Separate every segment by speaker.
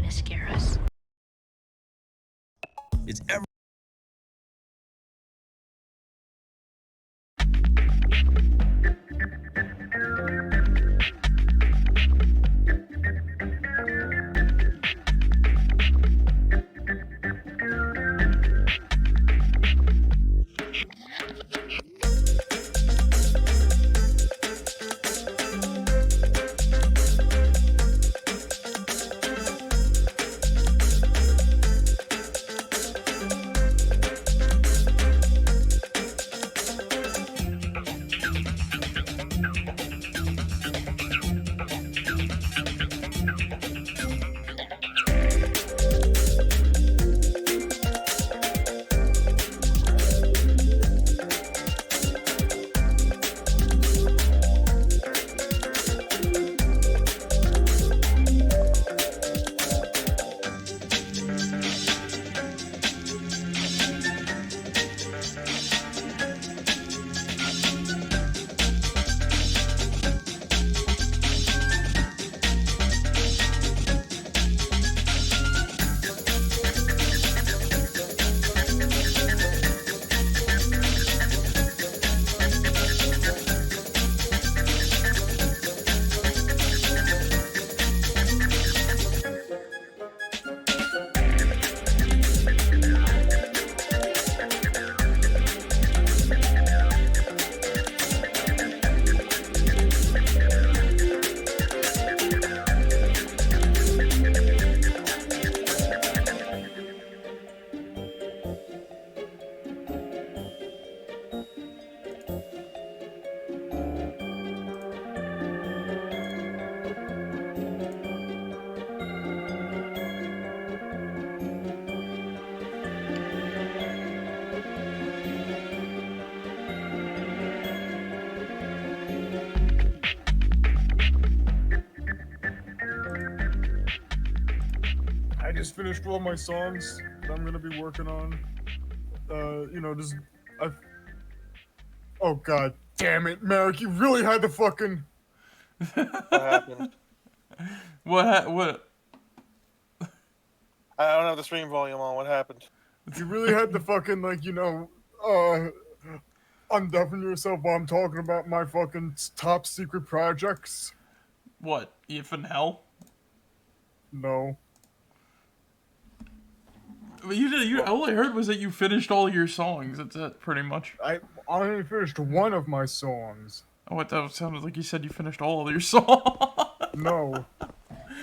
Speaker 1: to scare us.
Speaker 2: It's every
Speaker 3: I just finished all my songs that I'm gonna be working on. Oh god damn it, Merrick, you really had to fucking.
Speaker 4: What happened?
Speaker 5: What?
Speaker 4: I don't have the stream volume on. What happened?
Speaker 3: You really had to fucking, undeafen yourself while I'm talking about my fucking top secret projects?
Speaker 5: What? If in hell?
Speaker 3: No.
Speaker 5: But all I heard was that you finished all your songs. That's it, pretty much.
Speaker 3: I only finished one of my songs.
Speaker 5: Oh, what? That sounded like you said you finished all of your songs.
Speaker 3: No.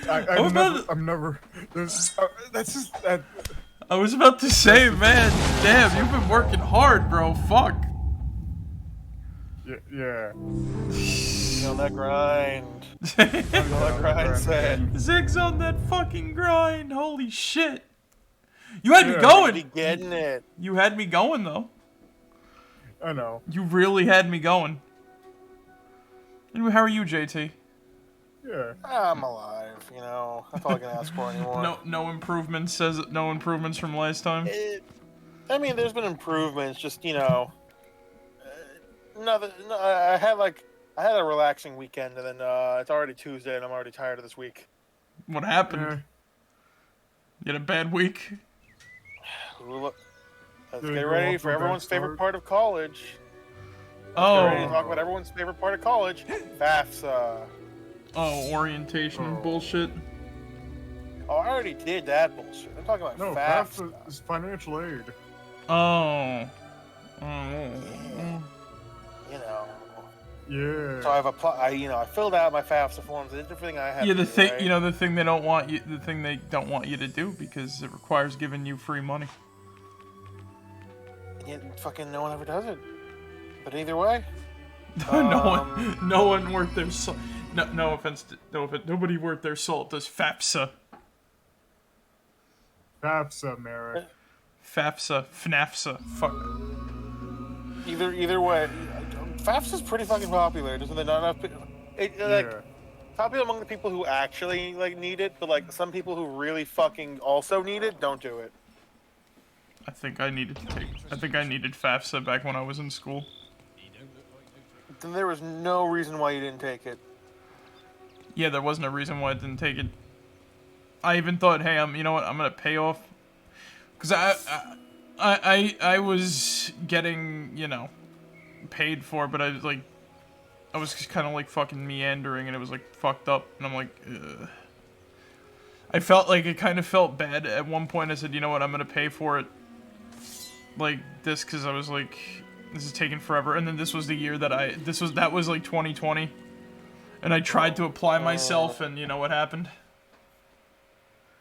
Speaker 3: I'm never. That's just that.
Speaker 5: I was about to say, man, damn, you've been working hard, bro. Fuck.
Speaker 3: Yeah.
Speaker 4: You know that grind. You know that grind said.
Speaker 5: Zig's on that fucking grind. Holy shit. You had me going.
Speaker 4: Really getting it.
Speaker 5: You had me going, though.
Speaker 3: I know.
Speaker 5: You really had me going. Anyway, how are you, JT?
Speaker 3: Yeah.
Speaker 4: I'm alive, you know. That's all I can ask for anymore.
Speaker 5: No improvements. Says no improvements from last time.
Speaker 4: I mean, there's been improvements. Just you know, I had a relaxing weekend, and then it's already Tuesday, and I'm already tired of this week.
Speaker 5: What happened?
Speaker 3: Yeah.
Speaker 5: You had a bad week.
Speaker 4: Let's get ready for everyone's favorite part of college.
Speaker 5: Oh.
Speaker 4: Get ready to talk about everyone's favorite part of college. FAFSA.
Speaker 5: Oh, orientation bullshit.
Speaker 4: Oh, I already did that bullshit. I'm talking about
Speaker 3: No,
Speaker 4: FAFSA.
Speaker 3: FAFSA is financial aid.
Speaker 5: Oh.
Speaker 4: You know.
Speaker 3: Yeah.
Speaker 4: So I've applied. I filled out my FAFSA forms. It's everything I have.
Speaker 5: Yeah,
Speaker 4: to do, right?
Speaker 5: the thing they don't want you to do because it requires giving you free money.
Speaker 4: Yeah, fucking no one ever does it. But either way.
Speaker 5: No one worth their salt. No offense. Nobody worth their salt does FAFSA.
Speaker 3: FAFSA, Merrick.
Speaker 5: FAFSA, FNAFSA. Fuck.
Speaker 4: Either way, FAFSA's pretty fucking popular. Doesn't it? Not enough. Popular among the people who actually need it, but some people who really fucking also need it don't do it.
Speaker 5: I think I needed FAFSA back when I was in school.
Speaker 4: Then there was no reason why you didn't take it.
Speaker 5: Yeah, there wasn't a reason why I didn't take it. I even thought, hey, you know what, I'm gonna pay off, because I was getting, you know, paid for, but I was just kind of like fucking meandering, and it was like fucked up, and I'm like, ugh. I felt like it kind of felt bad at one point. I said, you know what, I'm gonna pay for it like this, because I was like, this is taking forever. And then this was the year that that was like 2020, and I tried to apply myself, and you know what happened?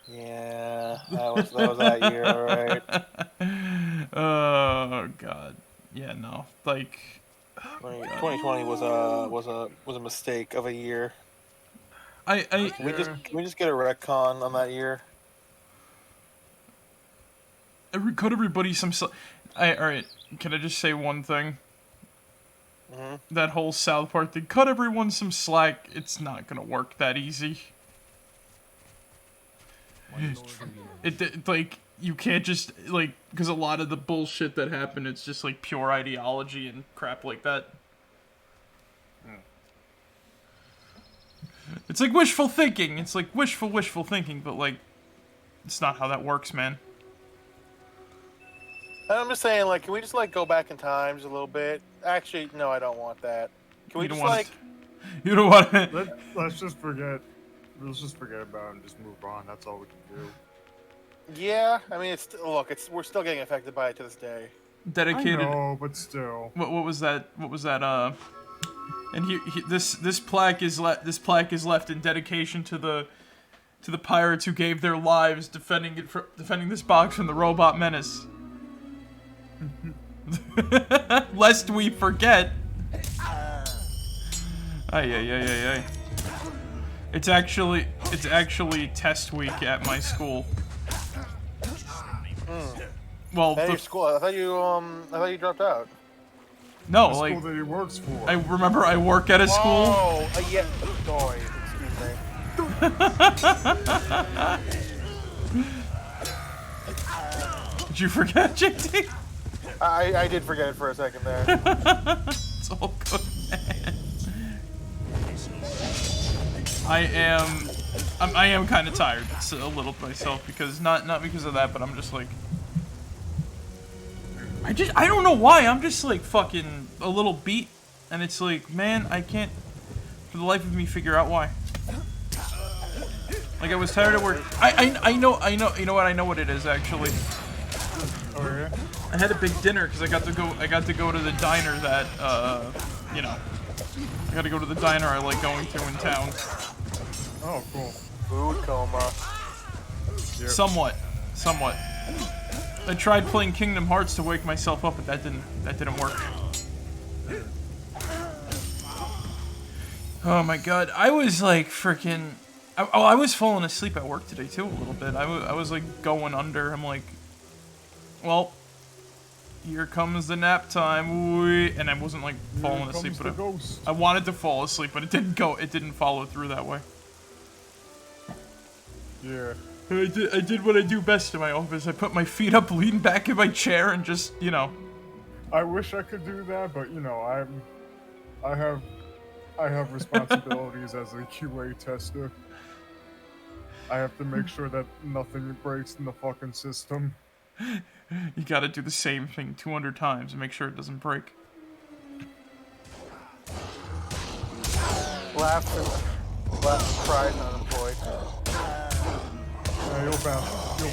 Speaker 4: Yeah, that was that year, right?
Speaker 5: Oh god, yeah, no, like
Speaker 4: 2020 was a mistake of a year. Can we just get a retcon on that year?
Speaker 5: Cut everybody some. Alright, can I just say one thing?
Speaker 4: Mm-hmm.
Speaker 5: That whole South Park thing. Cut everyone some slack. It's not gonna work that easy. It like, you can't just, like, because a lot of the bullshit that happened, it's just like pure ideology and crap like that. It's like wishful thinking. It's like wishful thinking, but like, it's not how that works, man.
Speaker 4: I'm just saying, like, can we just, like, go back in time just a little bit? Actually, no, I don't want that. Can we just, like...
Speaker 5: You don't want to...
Speaker 3: Let's just forget. Let's just forget about it and just move on. That's all we can do.
Speaker 4: Yeah, I mean, we're still getting affected by it to this day.
Speaker 5: Dedicated...
Speaker 3: I know, but still.
Speaker 5: What was that? What was that, And this plaque is left in dedication to the pirates who gave their lives defending this box from the robot menace. Lest we forget. Ay. It's actually test week at my school. Well,
Speaker 4: at your school? I thought you dropped out.
Speaker 5: No,
Speaker 3: the
Speaker 5: like,
Speaker 3: school that he works for.
Speaker 5: I remember I work at a school.
Speaker 4: Oh, yeah. Sorry, excuse me.
Speaker 5: Did you forget, JT?
Speaker 4: I did forget it for a second there.
Speaker 5: It's all good, man. I am kind of tired a little myself, because not because of that, but I'm just like, I don't know why, I'm just like fucking a little beat, and it's like, man, I can't for the life of me figure out why. Like, I was tired of work. I know, you know what, I know what it is, actually.
Speaker 3: Oh yeah?
Speaker 5: I had a big dinner because I got to go to the diner that, you know, I got to go to the diner I like going to in town.
Speaker 3: Oh, cool.
Speaker 4: Food coma.
Speaker 3: Yep.
Speaker 5: Somewhat. I tried playing Kingdom Hearts to wake myself up, but that didn't work. Oh my god, I was like freaking. I was falling asleep at work today too a little bit. I was like going under. I'm like, well, here comes the nap time, and I wasn't like falling asleep, but I wanted to fall asleep, but it didn't follow through that way.
Speaker 3: Yeah.
Speaker 5: I did what I do best in my office. I put my feet up, lean back in my chair, and just, you know.
Speaker 3: I wish I could do that, but you know, I have responsibilities as a QA tester. I have to make sure that nothing breaks in the fucking system.
Speaker 5: You gotta do the same thing 200 times and make sure it doesn't break.
Speaker 4: Laughs cries unemployed.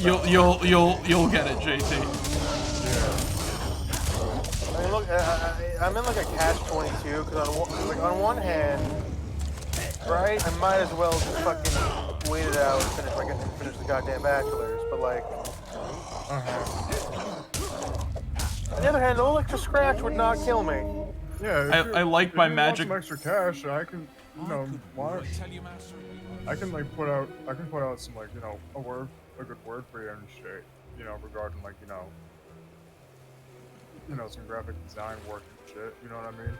Speaker 5: You'll get it, JT.
Speaker 3: Yeah.
Speaker 4: I mean, look, I'm in like a catch-22 because on one hand, right, I might as well just fucking wait it out and finish the goddamn bachelor's, but like, on the other hand, a little extra scratch would not kill me.
Speaker 3: Yeah.
Speaker 5: I like my magic.
Speaker 3: Some extra cash, I can, you know, I can put out some, like, you know, a good word for you and shit, you know, regarding, like, you know, some graphic design work and shit, you know what I mean?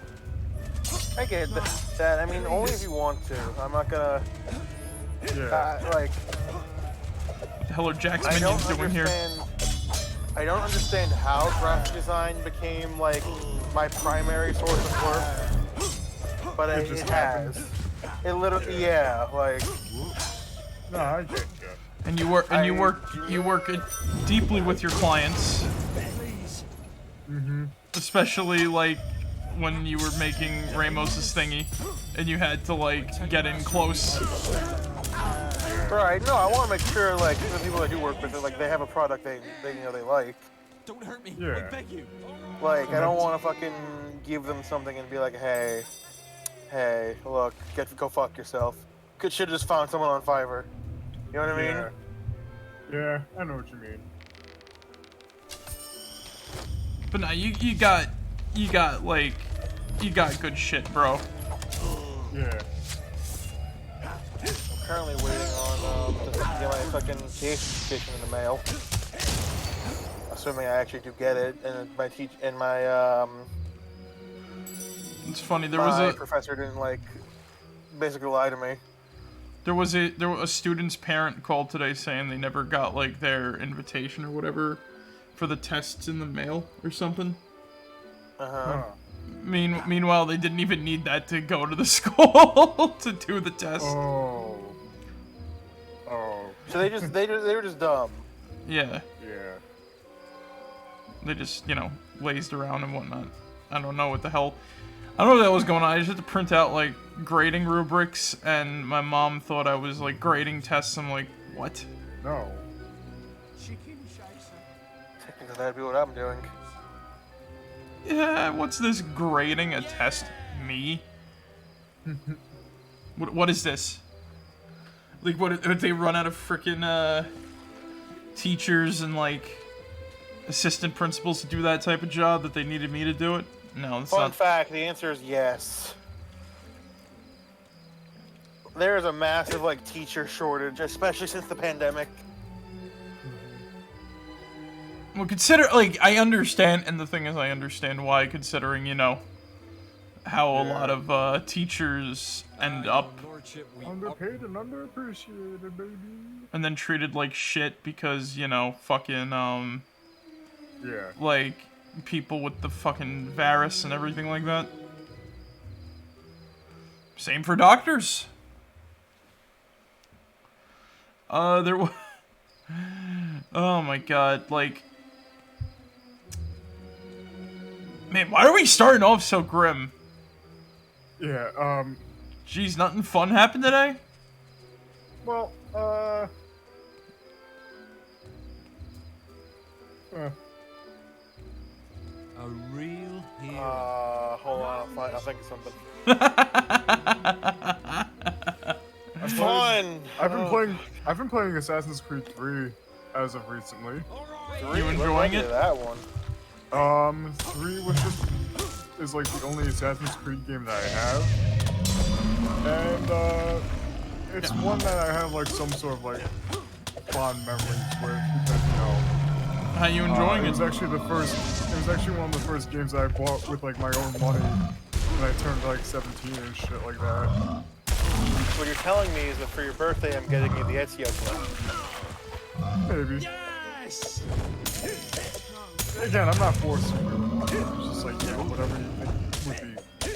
Speaker 4: I get that. I mean, only if you want to. I'm not gonna.
Speaker 3: Yeah.
Speaker 4: Like.
Speaker 5: What the hell are Jack's minions doing here?
Speaker 4: I don't understand how graphic design became like my primary source of work, but it has. It literally, yeah, like.
Speaker 3: No, I get you.
Speaker 5: And you work it deeply with your clients.
Speaker 3: Mm-hmm.
Speaker 5: Especially like when you were making Ramos's thingy, and you had to like get in close.
Speaker 4: Right. No, I want to make sure like the people I do work with, like they have a product they like.
Speaker 1: Don't hurt me.
Speaker 3: Yeah.
Speaker 1: I beg you.
Speaker 4: Like I don't want to fucking give them something and be like, hey, look, go fuck yourself. Should have just found someone on Fiverr. You know what I mean?
Speaker 3: Yeah. Yeah, I know what you mean.
Speaker 5: But no, you got good shit, bro.
Speaker 3: Yeah.
Speaker 4: I'm currently waiting on to get my fucking education in the mail. Assuming I actually do get it, and my
Speaker 5: It's funny.
Speaker 4: my professor didn't like basically lie to me.
Speaker 5: There was a student's parent called today saying they never got like their invitation or whatever for the tests in the mail or something.
Speaker 3: Huh.
Speaker 5: Meanwhile, they didn't even need that to go to the school to do the test.
Speaker 3: Oh.
Speaker 4: So they were just dumb.
Speaker 5: Yeah.
Speaker 3: Yeah.
Speaker 5: They just, lazed around and whatnot. I don't know what the hell. I don't know what the hell was going on. I just had to print out, like, grading rubrics, and my mom thought I was, like, grading tests. I'm like, what?
Speaker 3: No.
Speaker 4: Technically, that'd be what I'm doing.
Speaker 5: Yeah, what's this grading a test? Me? What is this? Like, what, did they run out of frickin', teachers and, like, assistant principals to do that type of job that they needed me to do it? No, that's
Speaker 4: Fun
Speaker 5: not.
Speaker 4: fact, the answer is yes. There is a massive, like, teacher shortage, especially since the pandemic.
Speaker 5: Well, I understand, and the thing is, I understand why, considering, how a lot of, teachers end up
Speaker 3: Underpaid and underappreciated, baby.
Speaker 5: and then treated like shit because, fucking,
Speaker 3: Yeah.
Speaker 5: like, people with the fucking virus and everything like that. Same for doctors. There was... Oh my god, like... Man, why are we starting off so grim?
Speaker 3: Yeah,
Speaker 5: Jeez, nothing fun happened today?
Speaker 3: well,
Speaker 1: A real hero.
Speaker 4: Hold on, I'll think of something.
Speaker 3: I've
Speaker 4: Fun!
Speaker 3: I've been playing Assassin's Creed 3 as of recently.
Speaker 5: You enjoying it?
Speaker 4: That one.
Speaker 3: 3 is like the only Assassin's Creed game that I have. And, it's one that I have like some sort of like fond memories with because,
Speaker 5: How you enjoying
Speaker 3: it
Speaker 5: it?
Speaker 3: was actually one of the first games that I bought with like my own money when I turned like 17 and shit like that.
Speaker 4: What you're telling me is that for your birthday, I'm getting you the Ezio clip.
Speaker 3: Maybe.
Speaker 1: Yes!
Speaker 3: Again, I'm not forcing you. It's just like, whatever you think would be.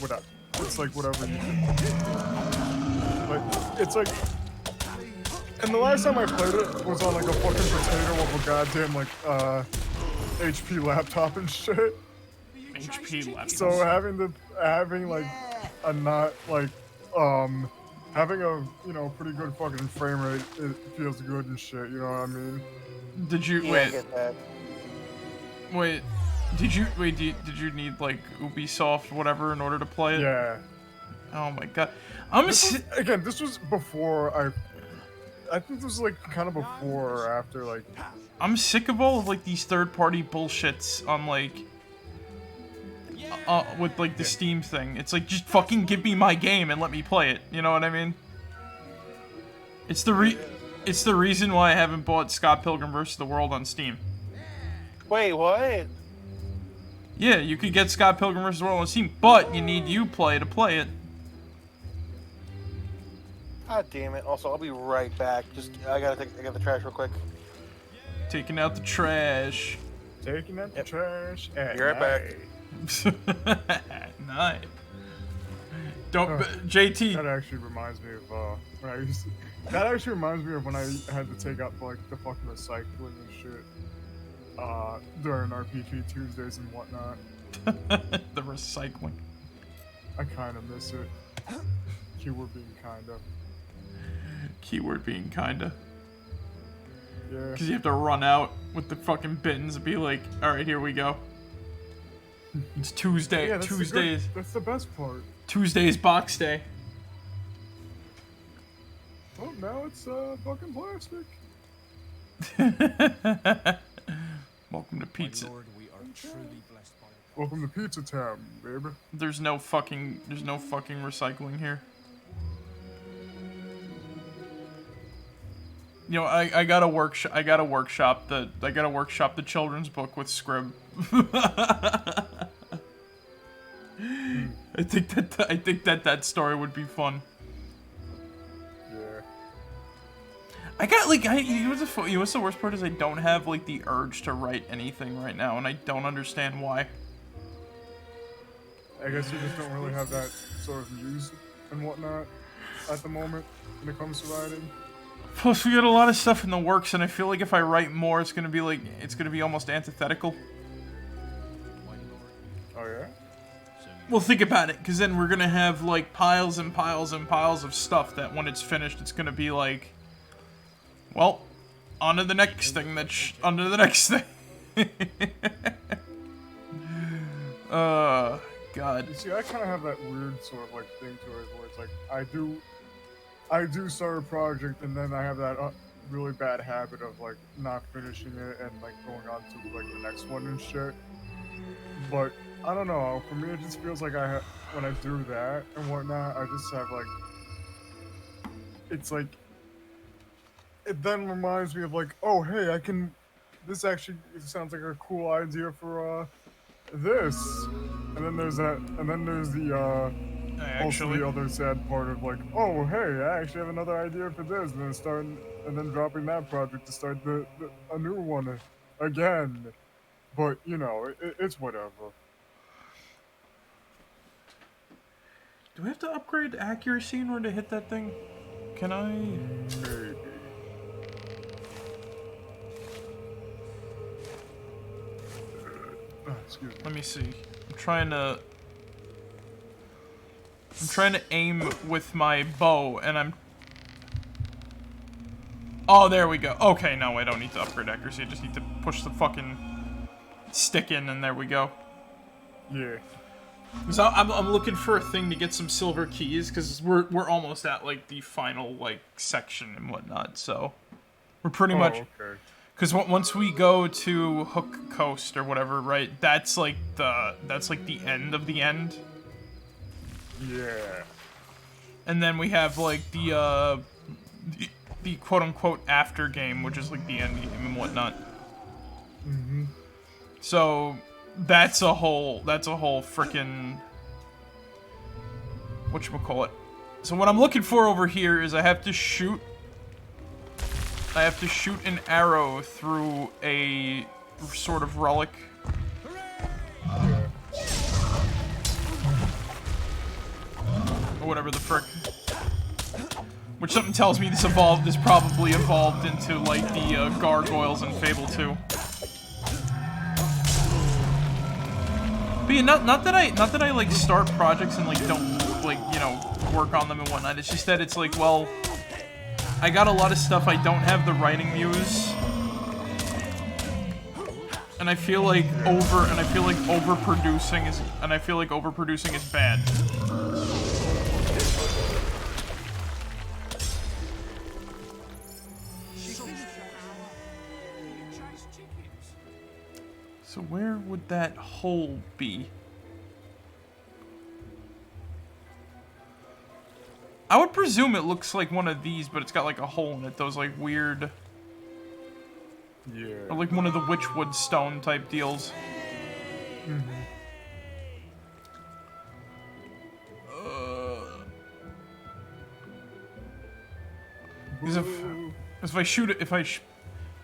Speaker 3: Whatever. It's like whatever you think. But it's like. And the last time I played it was on like a fucking potato of a goddamn like HP laptop and shit.
Speaker 5: HP laptop.
Speaker 3: So having like a not like having a pretty good fucking frame rate, it feels good and shit, you know what I mean?
Speaker 5: Did you
Speaker 4: Yeah, I get that.
Speaker 5: Did you need like Ubisoft whatever in order to play it?
Speaker 3: Yeah.
Speaker 5: Oh my god.
Speaker 3: This was before I think this was like kind of before or after like
Speaker 5: I'm sick of all of like these third-party bullshits on like with like the Steam thing. It's like just fucking give me my game and let me play it. You know what I mean? It's the reason why I haven't bought Scott Pilgrim vs. the World on Steam.
Speaker 4: Wait, what?
Speaker 5: Yeah, you could get Scott Pilgrim vs. the World on Steam, but you need Uplay to play it.
Speaker 4: God damn it. Also, I'll be right back. I got the trash real quick.
Speaker 5: Taking out the trash.
Speaker 3: taking out the trash at
Speaker 4: Be right back.
Speaker 3: night.
Speaker 5: Night. Don't, JT.
Speaker 3: That actually reminds me of when I used to, that actually reminds me of when I had to take out like the fucking recycling and shit during RPG Tuesdays and whatnot.
Speaker 5: The recycling.
Speaker 3: I kind of miss it. Keyword being kinda.
Speaker 5: Keyword being kinda.
Speaker 3: Yeah.
Speaker 5: Because you have to run out with the fucking bins and be like, alright, here we go. It's Tuesday.
Speaker 3: Yeah, that's
Speaker 5: Tuesdays.
Speaker 3: that's the best part.
Speaker 5: Tuesday's box day.
Speaker 3: Oh, now it's fucking plastic.
Speaker 5: Welcome to pizza.
Speaker 1: My Lord, we are truly blessed by it.
Speaker 3: Welcome to Pizza Town, baby.
Speaker 5: There's no fucking recycling here. You know, I gotta workshop the children's book with Scrib. I think that story would be fun.
Speaker 3: Yeah.
Speaker 5: I got like you know what's the worst part is I don't have like the urge to write anything right now, and I don't understand why.
Speaker 3: I guess you just don't really have that sort of muse and whatnot at the moment when it comes to writing.
Speaker 5: Plus, we got a lot of stuff in the works, and I feel like if I write more, it's gonna be almost antithetical.
Speaker 3: Oh yeah?
Speaker 5: Well, think about it, because then we're gonna have like piles and piles and piles of stuff that when it's finished, it's gonna be like, well, on to the next thing. On to the next thing. God.
Speaker 3: You see, I kind of have that weird sort of like thing to it where it's like I do start a project and then I have that really bad habit of like not finishing it and like going on to like the next one and shit. But I don't know. For me, it just feels like when I do that and whatnot, I just have like it's like it then reminds me of like, oh hey, this actually sounds like a cool idea for this. And then there's that, and then there's the also the other sad part of like, oh hey, I actually have another idea for this, and then dropping that project to start a new one again. But you know, it's whatever.
Speaker 5: Do we have to upgrade accuracy in order to hit that thing? Can I?
Speaker 3: Maybe. Excuse me.
Speaker 5: Let me see. I'm trying to aim with my bow, and I'm... Oh, there we go. Okay, no, I don't need to upgrade accuracy. I just need to push the fucking stick in, and there we go.
Speaker 3: Yeah.
Speaker 5: So I'm looking for a thing to get some silver keys, because we're almost at, like, the final, like, section and whatnot, so... We're pretty much...
Speaker 3: Okay.
Speaker 5: Because once we go to Hook Coast or whatever, right? That's like the end of the end.
Speaker 3: Yeah.
Speaker 5: And then we have like the quote unquote after game, which is like the end game and whatnot.
Speaker 3: Mhm.
Speaker 5: So that's a whole freaking whatchamacallit. So what I'm looking for over here is I have to shoot an arrow through a sort of relic. Or whatever the frick. Which something tells me this probably evolved into like the gargoyles in Fable 2. But yeah, not that I like start projects and like don't like, you know, work on them and whatnot. It's just that it's like, well, I got a lot of stuff I don't have the writing muse, and I feel like overproducing is bad. So where would that hole be? I would presume it looks like one of these, but it's got like a hole in it. Those like weird...
Speaker 3: Yeah.
Speaker 5: Or like one of the Witchwood stone type deals.
Speaker 3: Mhm.
Speaker 5: Because if I shoot it, the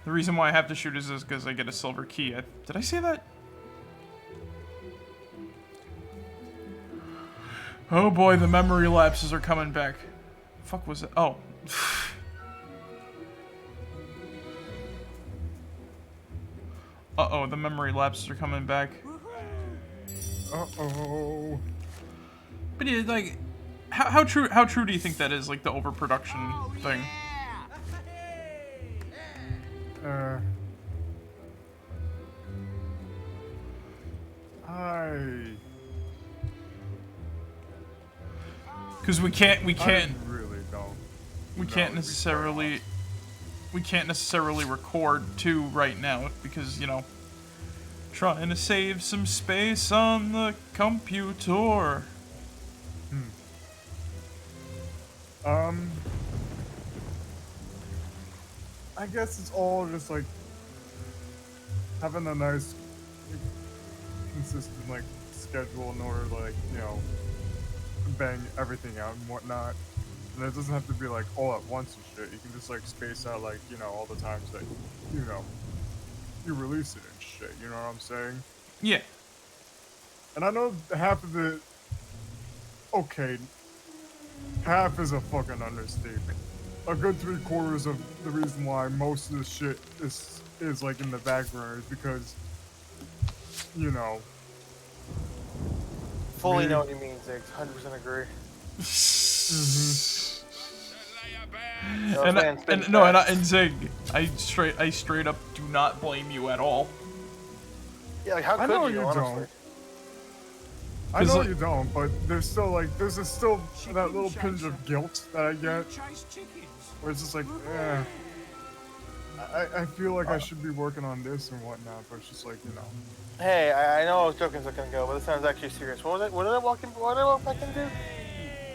Speaker 5: reason why I have to shoot is because I get a silver key. Did I say that? Oh boy, the memory lapses are coming back. Fuck was it? Oh. Uh-oh, the memory lapses are coming back.
Speaker 3: Uh-oh.
Speaker 5: But yeah, like, how true do you think that is, like, the overproduction thing? Because we can't
Speaker 3: I really don't.
Speaker 5: we can't necessarily record two right now because, you know, trying to save some space on the computer.
Speaker 3: I guess it's all just like having a nice, consistent like schedule in order to, like, you know, bang everything out and whatnot. And it doesn't have to be like all at once and shit. You can just like space out, like, you know, all the times that, you know, you release it and shit. You know what I'm saying?
Speaker 5: Yeah.
Speaker 3: And I know half of the, okay, half is a fucking understatement. A good 3/4 of the reason why most of this shit is like in the back burner is because, you know.
Speaker 4: Fully know what you mean, Ziggs. 100% agree.
Speaker 5: And Zig, I straight up do not blame you at all.
Speaker 4: Yeah, like how could
Speaker 3: I know
Speaker 4: you,
Speaker 3: you
Speaker 4: honestly?
Speaker 3: don't. I know you don't, but there's still like still that little pinch of guilt that I get, where it's just like, I feel like I should be working on this and whatnot, but it's just like, you know.
Speaker 4: Hey, I know I was joking a second ago, but this sounds actually serious. What was it? What did I walk back into?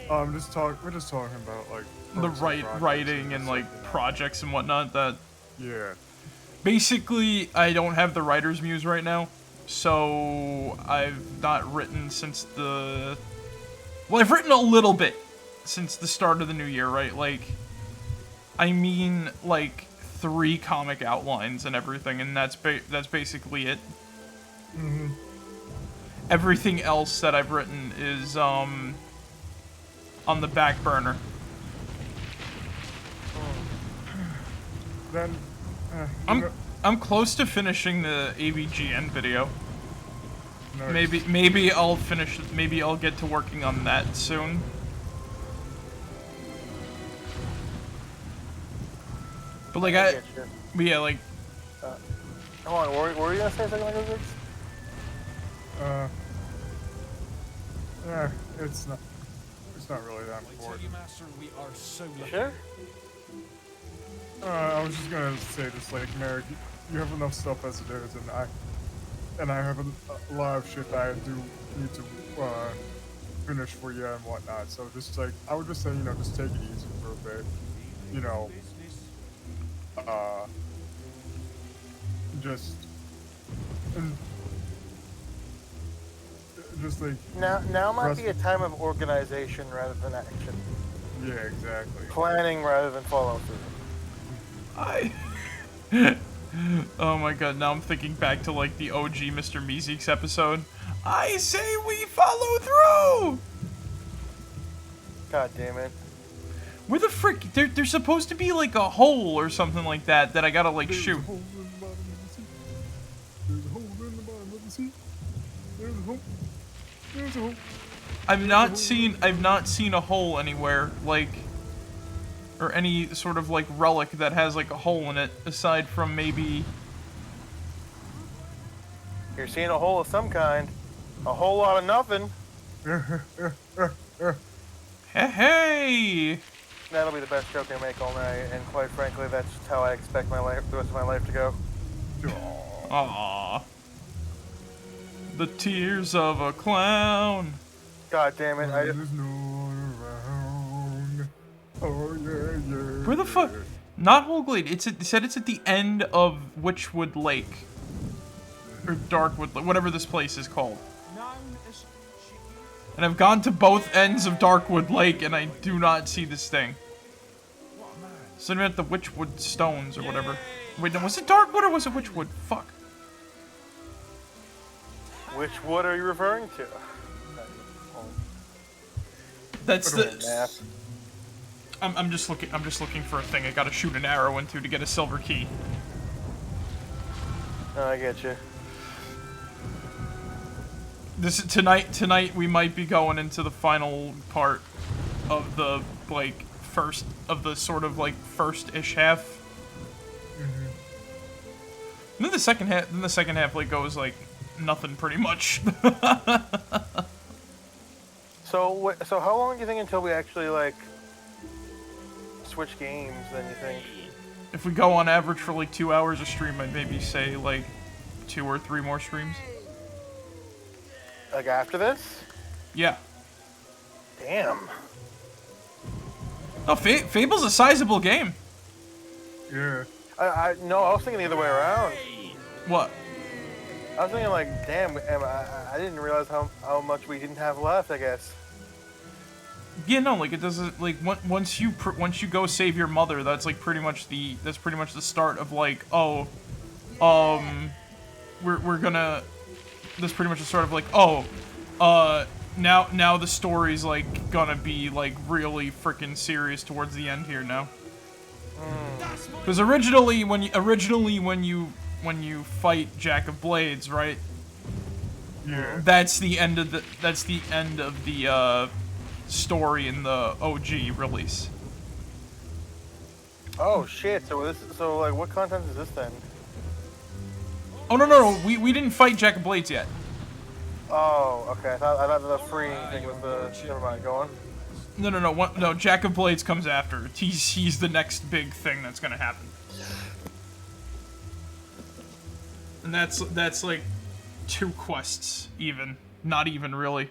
Speaker 3: We're just talking about like
Speaker 5: The
Speaker 3: projects
Speaker 5: writing and
Speaker 3: just
Speaker 5: like
Speaker 3: you know.
Speaker 5: projects and whatnot. That
Speaker 3: Yeah.
Speaker 5: basically I don't have the writer's muse right now, so I've not written since the. Well, I've written a little bit since the start of the new year, right? Like, I mean, like 3 comic outlines and everything, and that's basically it. Everything else that I've written is on the back burner.
Speaker 3: Then
Speaker 5: I'm close to finishing the AVGN video.
Speaker 3: nice.
Speaker 5: Maybe I'll finish. Maybe I'll get to working on that soon. But like
Speaker 4: get you.
Speaker 5: but yeah, like
Speaker 4: Hold on, what were you gonna say a second ago, Ziggs?
Speaker 3: It's not really that
Speaker 1: I tell
Speaker 3: important.
Speaker 1: you, Master, we are so lucky.
Speaker 4: Sure.
Speaker 3: I was just gonna say this, like, Merrick, you have enough stuff as it is, and I have a lot of shit that I do need to finish for you and whatnot. So just like, I would just say, you know, just take it easy for a bit. You know, just like.
Speaker 4: Now might be a time of organization rather than action.
Speaker 3: Yeah, exactly.
Speaker 4: Planning rather than follow through.
Speaker 5: Oh my god, now I'm thinking back to like the OG Mr. Meeseeks episode. I say we follow through!
Speaker 4: God damn it.
Speaker 5: Where the frick? There's supposed to be like a hole or something like that I gotta like shoot.
Speaker 3: There's a hole in the bottom of the sea. There's a hole. There's a hole.
Speaker 5: I've not seen a hole anywhere, like, or any sort of like relic that has like a hole in it, aside from maybe.
Speaker 4: You're seeing a hole of some kind. A whole lot of nothing.
Speaker 5: Hey!
Speaker 4: That'll be the best joke I make all night, and quite frankly, that's just how I expect the rest of my life to go.
Speaker 5: Aww. The tears of a clown.
Speaker 4: God damn it!
Speaker 3: There's no one around. Oh yeah.
Speaker 5: Where the fuck? Not Holglade. It said it's at the end of Witchwood Lake. Or Darkwood Lake, whatever this place is called. And I've gone to both ends of Darkwood Lake, and I do not see this thing. So I'm at the Witchwood Stones, or whatever. Wait, no, was it Darkwood, or was it Witchwood? Fuck.
Speaker 4: Which wood are you referring to?
Speaker 5: That's
Speaker 4: Put 'em in
Speaker 5: the.
Speaker 4: math.
Speaker 5: I'm just looking for a thing I gotta shoot an arrow into to get a silver key.
Speaker 4: No, I get you.
Speaker 5: Tonight we might be going into the final part of the sort of like first-ish half.
Speaker 3: Mm-hmm.
Speaker 5: And then the second half like goes like nothing pretty much.
Speaker 4: So how long do you think until we actually like switch games? Then you think?
Speaker 5: If we go on average for like 2 hours a stream, I'd maybe say like 2 or 3 more streams.
Speaker 4: Like after this?
Speaker 5: Yeah.
Speaker 4: Damn.
Speaker 5: Oh, Fable's a sizable game.
Speaker 3: Yeah.
Speaker 4: No, I was thinking the other way around.
Speaker 5: What?
Speaker 4: I was thinking like, damn, I didn't realize how much we didn't have left. I guess.
Speaker 5: Yeah, no, like it doesn't like once you go save your mother, that's pretty much the start of like, oh, we're gonna. That's pretty much the start of like, oh, now the story's like gonna be like really freaking serious towards the end here now. Because originally when you fight Jack of Blades, right?
Speaker 3: Yeah.
Speaker 5: That's the end of the story in the OG release.
Speaker 4: Oh shit! So like, what content is this then?
Speaker 5: Oh no, we didn't fight Jack of Blades yet.
Speaker 4: Oh, okay. I thought the freeing thing was the. Never mind. Go on.
Speaker 5: No, Jack of Blades comes after. He's the next big thing that's gonna happen. And that's like 2 quests even. Not even really.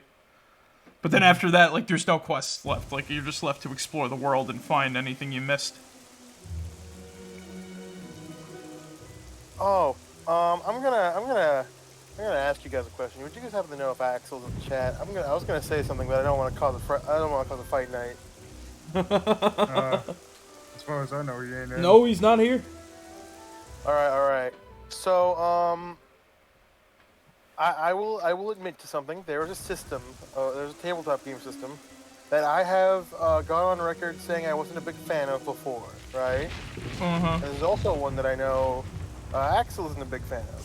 Speaker 5: But then after that, like there's no quests left. Like you're just left to explore the world and find anything you missed.
Speaker 4: Oh, I'm gonna ask you guys a question. Would you guys happen to know if Axel's in the chat? I was gonna say something, but I don't want to cause a fight night.
Speaker 3: As far as I know, he ain't in.
Speaker 1: No, he's not here.
Speaker 4: All right. So, I will admit to something. There is a system. There's a tabletop game system that I have gone on record saying I wasn't a big fan of before, right? And there's also one that I know Axel isn't a big fan of.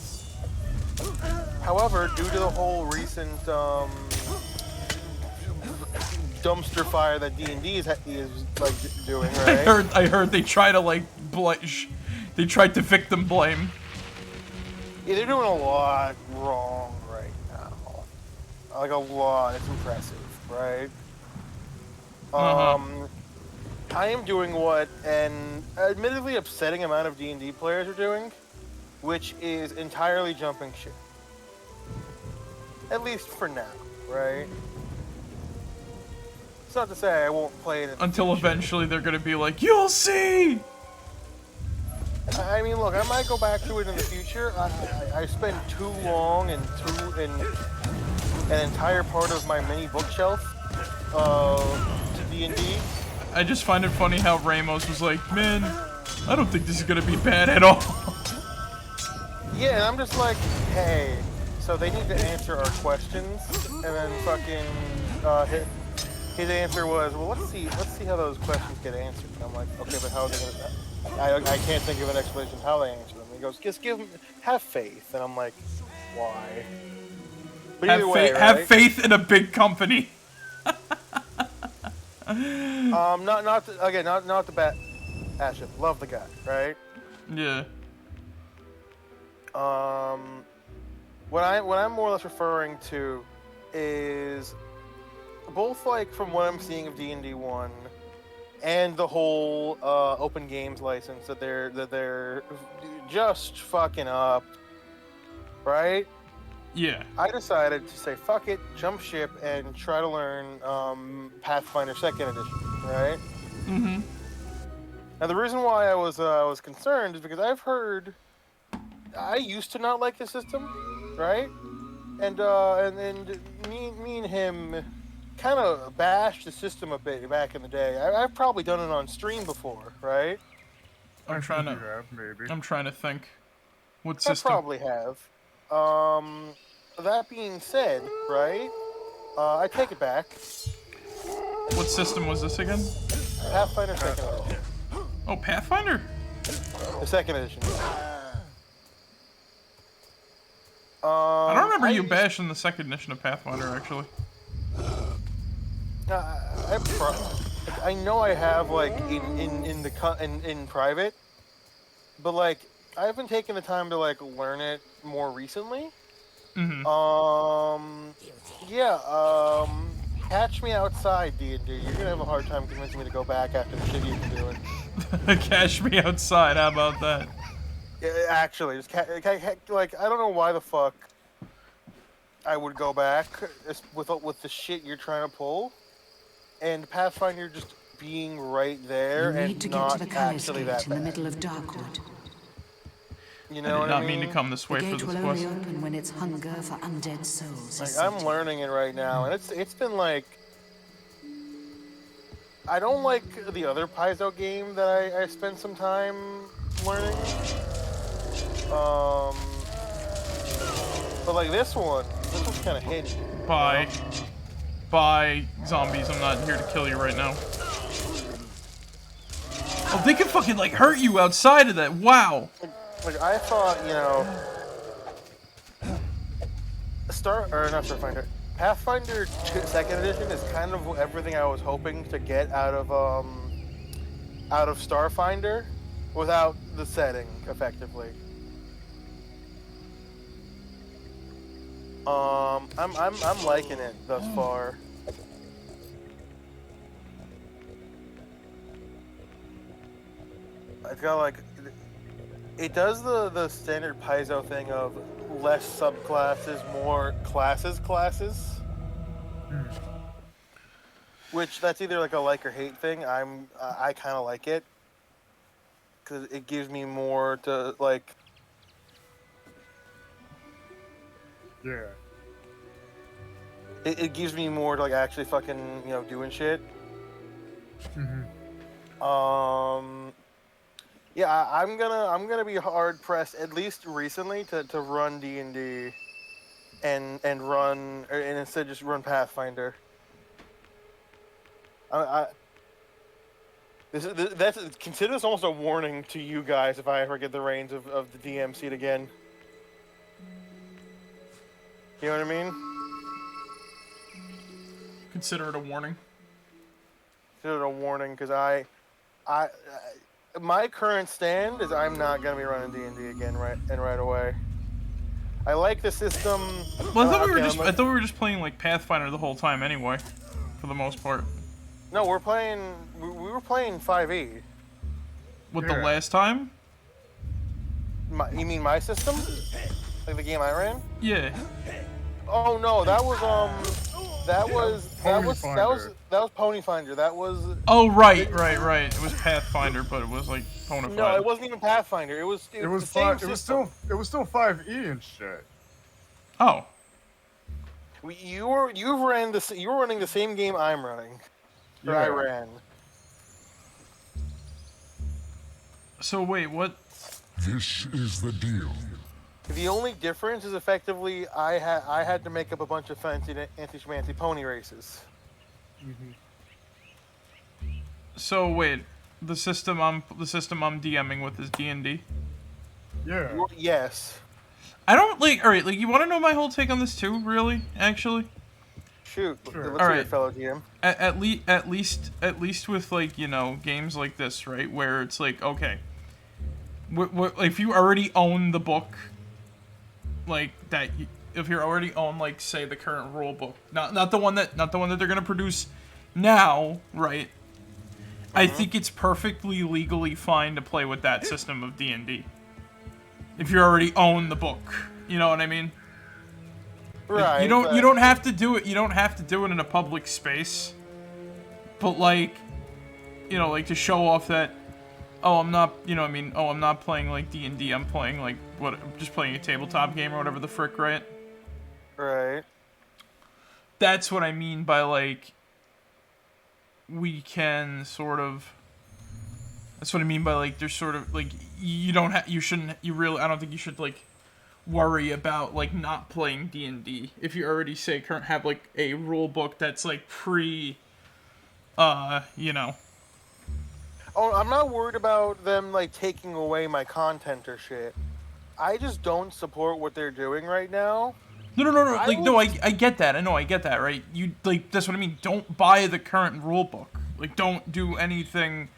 Speaker 4: However, due to the whole recent dumpster fire that D&D is like doing, right?
Speaker 5: I heard they try to like they tried to victim blame.
Speaker 4: Yeah, they're doing a lot wrong right now. Like a lot. It's impressive, right? I am doing what an admittedly upsetting amount of D&D players are doing, which is entirely jumping ship. At least for now, right? It's not to say I won't play it
Speaker 5: Until eventually they're gonna be like, you'll see!
Speaker 4: I mean, look, I might go back to it in the future. I spent too long and an entire part of my mini bookshelf to D&D.
Speaker 5: I just find it funny how Ramos was like, man, I don't think this is gonna be bad at all.
Speaker 4: Yeah, and I'm just like, hey, so they need to answer our questions, and then fucking his answer was, well, let's see how those questions get answered. And I'm like, okay, but how are they gonna? I can't think of an explanation how they answer them. He goes, just have faith, and I'm like, why? But either way, right?
Speaker 5: Have faith in a big company.
Speaker 4: Not the bat. Aship, love the guy, right?
Speaker 5: Yeah.
Speaker 4: What I'm more or less referring to is both like from what I'm seeing of D&D 1 and the whole open games license that they're just fucking up, right?
Speaker 5: Yeah.
Speaker 4: I decided to say fuck it, jump ship, and try to learn Pathfinder 2nd Edition, right?
Speaker 5: Mm-hmm.
Speaker 4: Now the reason why I was concerned is because I've heard I used to not like the system, right? And me and him kind of bashed the system a bit back in the day. I've probably done it on stream before, right?
Speaker 5: I'm trying to think. What system?
Speaker 4: I probably have. That being said, right? I take it back.
Speaker 5: What system was this again?
Speaker 4: Pathfinder 2nd edition.
Speaker 5: Oh, Pathfinder?
Speaker 4: The 2nd edition.
Speaker 5: I don't remember you bashing the 2nd edition of Pathfinder, actually.
Speaker 4: I know I have, like, in private, but, like, I haven't taken the time to, like, learn it more recently.
Speaker 5: Mm-hmm.
Speaker 4: Catch me outside, D&D. You're gonna have a hard time convincing me to go back after the shit you've been doing.
Speaker 5: Catch me outside, how about that?
Speaker 4: Yeah, actually, just like, I don't know why the fuck I would go back with the shit you're trying to pull, and Pathfinder just being right there
Speaker 2: You need
Speaker 4: and
Speaker 2: to get
Speaker 4: not
Speaker 2: to the
Speaker 4: actually
Speaker 2: Callous
Speaker 4: that
Speaker 2: Gate in the
Speaker 4: bad.
Speaker 2: middle of Darkwood.
Speaker 4: You
Speaker 5: I
Speaker 4: know
Speaker 5: did
Speaker 4: what
Speaker 5: not
Speaker 4: I mean?
Speaker 5: mean to come this
Speaker 2: The
Speaker 5: way for
Speaker 2: gate
Speaker 5: this
Speaker 2: will
Speaker 5: quest.
Speaker 2: only open when its hunger for undead souls
Speaker 4: Like,
Speaker 2: is
Speaker 4: I'm
Speaker 2: sated.
Speaker 4: learning it right now, and it's been like, I don't like the other Paizo game that I spent some time learning. But like this one's kind of hidden.
Speaker 5: Bye. Bye, zombies. I'm not here to kill you right now. Oh, they can fucking, like, hurt you outside of that. Wow.
Speaker 4: Like, I thought, you know, Pathfinder 2nd edition is kind of everything I was hoping to get out of Starfinder, without the setting, effectively. I'm liking it thus far. It's got like, it does the standard Paizo thing of less subclasses, more classes. Which that's either like a like or hate thing. I kind of like it because it gives me more to like.
Speaker 3: Yeah.
Speaker 4: It gives me more to like actually fucking, you know, doing shit. Yeah, I'm gonna be hard pressed, at least recently, to run D&D and instead just run Pathfinder. Consider this almost a warning to you guys if I ever get the reins of the DM seat again. You know what I mean?
Speaker 5: Consider it a warning.
Speaker 4: Consider it a warning, because my current stand is I'm not gonna be running D&D again right away. I like the system.
Speaker 5: Well, I thought we were just playing like Pathfinder the whole time anyway, for the most part.
Speaker 4: No, we were playing 5e.
Speaker 5: What, the last time?
Speaker 4: You mean my system? Like the game I ran?
Speaker 5: Yeah.
Speaker 4: Oh no, that was Pony Finder. That was.
Speaker 5: Oh right. It was Pathfinder, but it was like Pony.
Speaker 4: No, it wasn't even Pathfinder. It was the same system.
Speaker 3: It was still 5e and shit.
Speaker 5: Oh.
Speaker 4: You were running the same game I'm running. That I ran.
Speaker 5: So wait, what?
Speaker 6: This is the deal.
Speaker 4: The only difference is effectively I had to make up a bunch of fancy anti-schmancy pony races.
Speaker 5: So wait, the system I'm DMing with is D&D.
Speaker 3: Yeah.
Speaker 4: Yes.
Speaker 5: I don't like. All right, like you want to know my whole take on this too? Really, actually.
Speaker 4: Shoot.
Speaker 3: Sure.
Speaker 4: Let's
Speaker 5: All
Speaker 4: hear
Speaker 5: right.
Speaker 4: it, fellow GM.
Speaker 5: At least with like, you know, games like this, right, where it's like, okay, if you already own the book, like that, if you already own, like, say the current rule book, not the one that they're gonna produce now, right? I think it's perfectly legally fine to play with that system of D&D. If you already own the book, you know what I mean? Like,
Speaker 4: Right.
Speaker 5: you don't have to do it. You don't have to do it in a public space. But like, you know, like to show off that, oh, I'm not, you know what I mean? Oh, I'm not playing like D&D. I'm playing like I'm just playing a tabletop game or whatever the frick, right?
Speaker 4: Right.
Speaker 5: That's what I mean by like we can sort of. That's what I mean by like there's sort of like you don't have I don't think you should like worry about like not playing D&D if you already say have like a rule book that's like you know.
Speaker 4: Oh, I'm not worried about them like taking away my content or shit. I just don't support what they're doing right now.
Speaker 5: No. Like, no, I get that. I get that, right? You, like, that's what I mean. Don't buy the current rule book. Like, don't do anything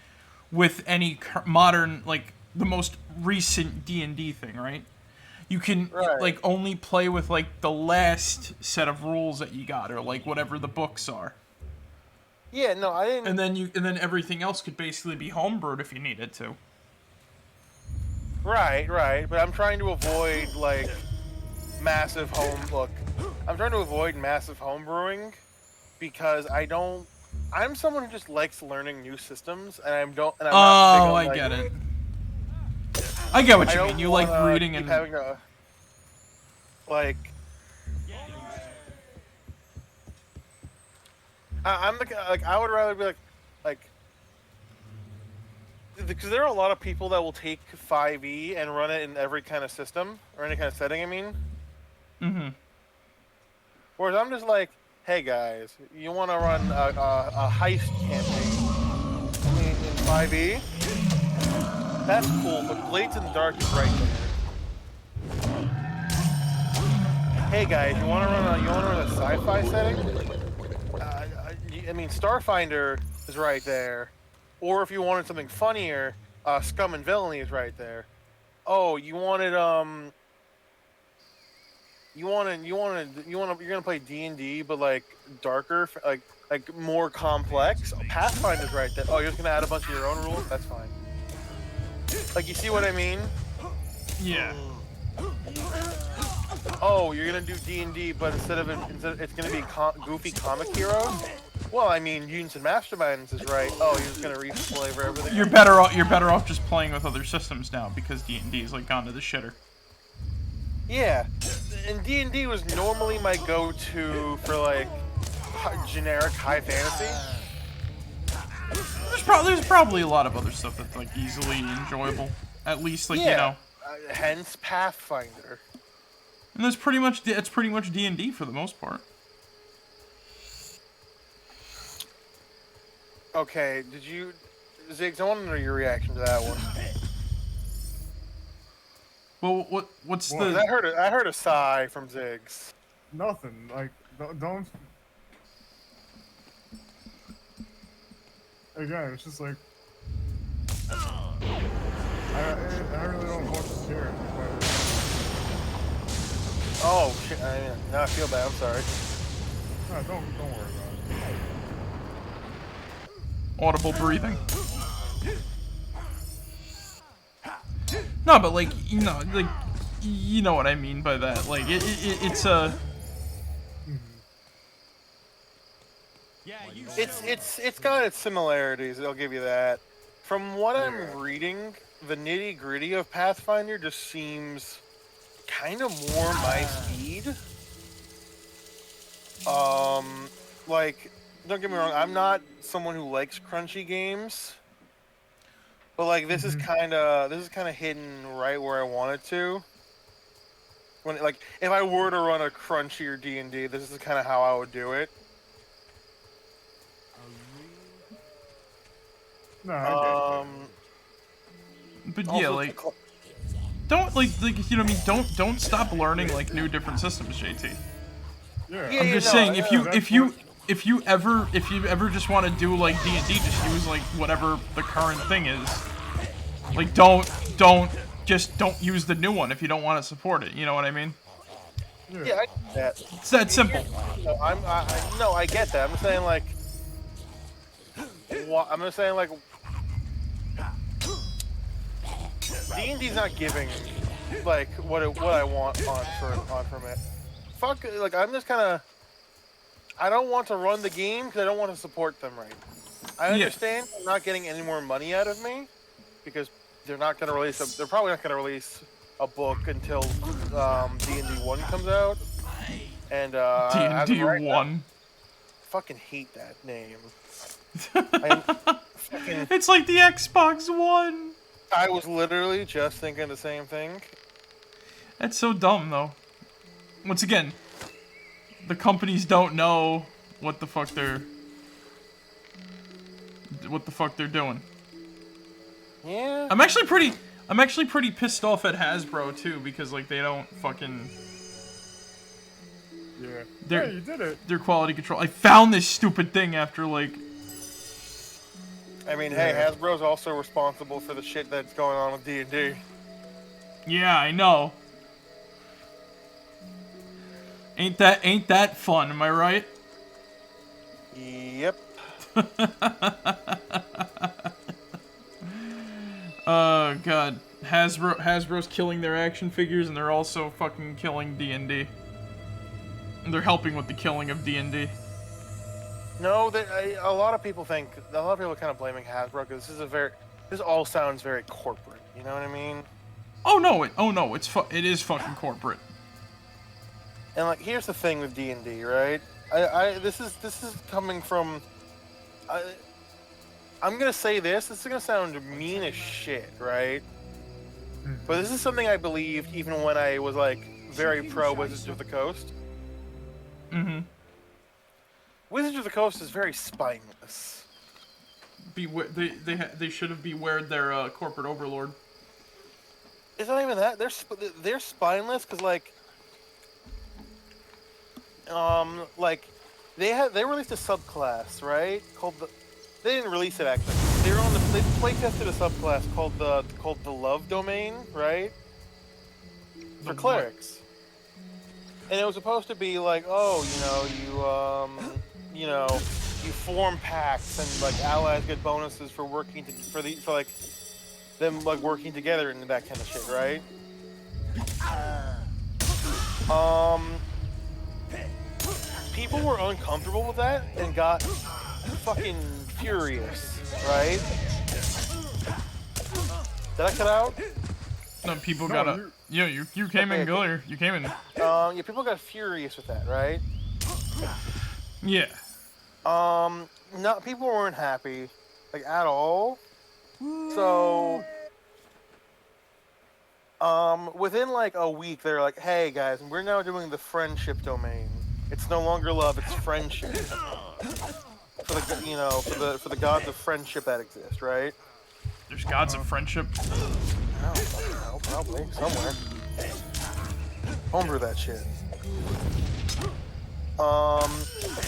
Speaker 5: with any modern, like, the most recent D&D thing, right? You can, like, only play with, like, the last set of rules that you got, or, like, whatever the books are.
Speaker 4: Yeah, no, I didn't.
Speaker 5: And then everything else could basically be homebrewed if you needed to.
Speaker 4: Right. But I'm trying to avoid, like, massive I'm trying to avoid massive home brewing because I'm someone who just likes learning new systems, and I'm not big on,
Speaker 5: I get it. I get what you mean. You like reading and
Speaker 4: having to, like, I'm the like I would rather be like because there are a lot of people that will take 5e and run it in every kind of system or any kind of setting. I mean.
Speaker 5: Mm-hmm.
Speaker 4: Whereas I'm just like, hey guys, you want to run a heist campaign in 5e? That's cool, but Blades in the Dark is right there. Hey guys, you want to run a sci-fi setting? I mean, Starfinder is right there. Or if you wanted something funnier, Scum and Villainy is right there. Oh, you're gonna play D&D, but like darker, like more complex. Pathfinder's right there. Oh, you're just gonna add a bunch of your own rules? That's fine. Like, you see what I mean?
Speaker 5: yeah.
Speaker 4: Oh, you're gonna do D&D, but instead it's gonna be goofy comic heroes. Well, I mean, Unions and Masterminds is right. Oh, you're just gonna reflavor everything.
Speaker 5: You're better off just playing with other systems now because D&D is like gone to the shitter.
Speaker 4: Yeah, and D&D was normally my go-to for like generic high fantasy.
Speaker 5: There's probably a lot of other stuff that's like easily enjoyable. At least, like, you know.
Speaker 4: Hence Pathfinder.
Speaker 5: And it's pretty much D&D for the most part.
Speaker 4: Okay, Ziggs, I want to know your reaction to that one.
Speaker 5: Well, what's
Speaker 3: Well,
Speaker 5: the?
Speaker 4: I heard a sigh from Ziggs.
Speaker 3: Nothing. Like, don't. Again, it's just like. I really don't want to care.
Speaker 4: Oh shit! Now I feel bad. I'm sorry.
Speaker 3: No, don't worry about it.
Speaker 5: Audible breathing. No, but like, you know what I mean by that. Like, it's a.
Speaker 4: It's got its similarities. I'll give you that. From what I'm reading, the nitty gritty of Pathfinder just seems kind of more my speed. Like, don't get me wrong, I'm not someone who likes crunchy games, but like this is kind of hidden right where I want it to. When like if I were to run a crunchier D&D, this is kind of how I would do it.
Speaker 3: No, I
Speaker 5: But yeah, like, don't like you know what I mean. Don't stop learning like new different systems, JT.
Speaker 3: yeah.
Speaker 5: I'm just saying, if you ever just want to do like D&D, just use like whatever the current thing is. Like, don't use the new one if you don't want to support it. You know what I mean?
Speaker 4: Yeah, I get that.
Speaker 5: It's that simple.
Speaker 4: No, I get that. I'm saying like, D&D's not giving like what I want from it. Fuck, like I'm just kind of. I don't want to run the game because I don't want to support them right. I understand they're not getting any more money out of me because they're not going to release. They're probably not going to release a book until D&D 1 comes out. And
Speaker 5: D&D
Speaker 4: right
Speaker 5: 1.
Speaker 4: Now, fucking hate that name.
Speaker 5: It's like the Xbox One.
Speaker 4: I was literally just thinking the same thing.
Speaker 5: That's so dumb, though. Once again, the companies don't know what the fuck they're... what the fuck they're doing.
Speaker 4: Yeah.
Speaker 5: I'm actually pretty pissed off at Hasbro too, because like they don't fucking.
Speaker 3: Yeah, you did it.
Speaker 5: Their quality control. I found this stupid thing after like.
Speaker 4: I mean, hey, Hasbro's also responsible for the shit that's going on with D&D.
Speaker 5: Yeah, I know. Ain't that fun? Am I right?
Speaker 4: Yep.
Speaker 5: Oh god, Hasbro's killing their action figures, and they're also fucking killing D&D. And they're helping with the killing of D&D.
Speaker 4: No, a lot of people kind of blaming Hasbro because this all sounds very corporate. You know what I mean?
Speaker 5: Oh no, it is fucking corporate.
Speaker 4: And like, here's the thing with D&D, right? This is coming from. I'm gonna say this. This is gonna sound mean as shit, right? But this is something I believed even when I was like very pro Wizards of the Coast.
Speaker 5: Mm-hmm.
Speaker 4: Wizards of the Coast is very spineless.
Speaker 5: They should have bewared their corporate overlord.
Speaker 4: It's not even that. They're spineless because like they released a subclass, right? They didn't release it actually. They play tested a subclass called the Love Domain, right? For clerics. And it was supposed to be like, oh, you form pacts and like allies get bonuses for working for them like working together and that kind of shit, right? People were uncomfortable with that and got fucking furious, right? Did I cut out?
Speaker 5: No, people you came in earlier. You came in.
Speaker 4: Yeah, people got furious with that, right?
Speaker 5: Yeah.
Speaker 4: No, people weren't happy, like at all. So, within like a week, they're like, "Hey guys, we're now doing the friendship domain. It's no longer love; it's friendship." For the gods of friendship that exist, right?
Speaker 5: There's gods of friendship.
Speaker 4: Oh, probably somewhere. Homebrew that shit.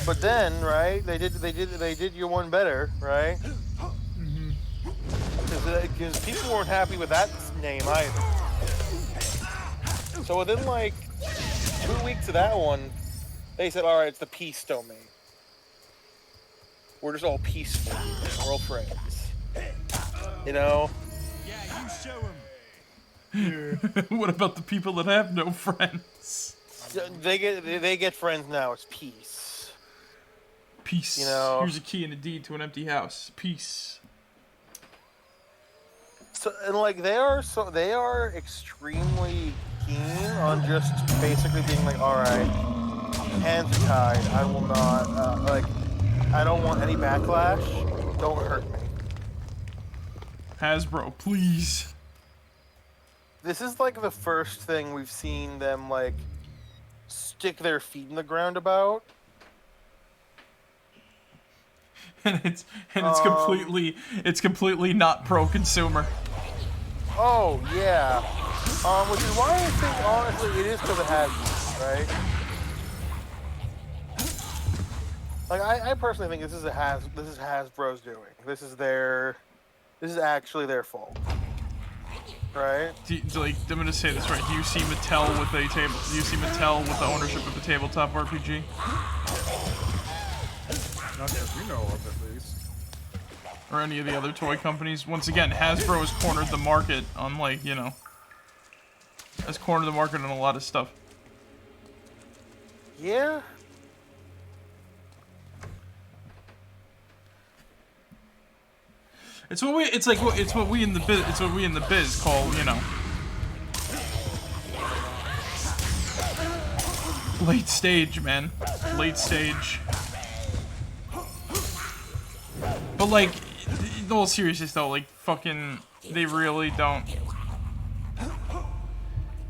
Speaker 4: But then, right? They did you one better, right? Because people weren't happy with that name either. So within like 2 weeks of that one, they said, "All right, it's the peace domain. We're just all peaceful. We're all friends." You know?
Speaker 1: Yeah, you show them.
Speaker 5: What about the people that have no friends?
Speaker 4: They get friends now. It's peace.
Speaker 5: Peace.
Speaker 4: You know?
Speaker 5: Here's a key and a deed to an empty house. Peace.
Speaker 4: So and like they are extremely keen on just basically being like, all right, hands are tied. I will not I don't want any backlash. Don't hurt me.
Speaker 5: Hasbro, please.
Speaker 4: This is like the first thing we've seen them like stick their feet in the ground about.
Speaker 5: And it's completely not pro-consumer.
Speaker 4: Oh yeah. Which is why I think honestly it is because it has you, right? Like I personally think this is Hasbro's doing. This is actually their fault. Right?
Speaker 5: I'm gonna say this right. Do you see Mattel with the ownership of the tabletop RPG?
Speaker 3: Not that we know of, at least.
Speaker 5: Or any of the other toy companies? Once again, Hasbro has cornered the market on has cornered the market on a lot of stuff.
Speaker 4: Yeah.
Speaker 5: It's what we in the biz call, late stage, man. Late stage. But like, in all seriousness though, like fucking, they really don't.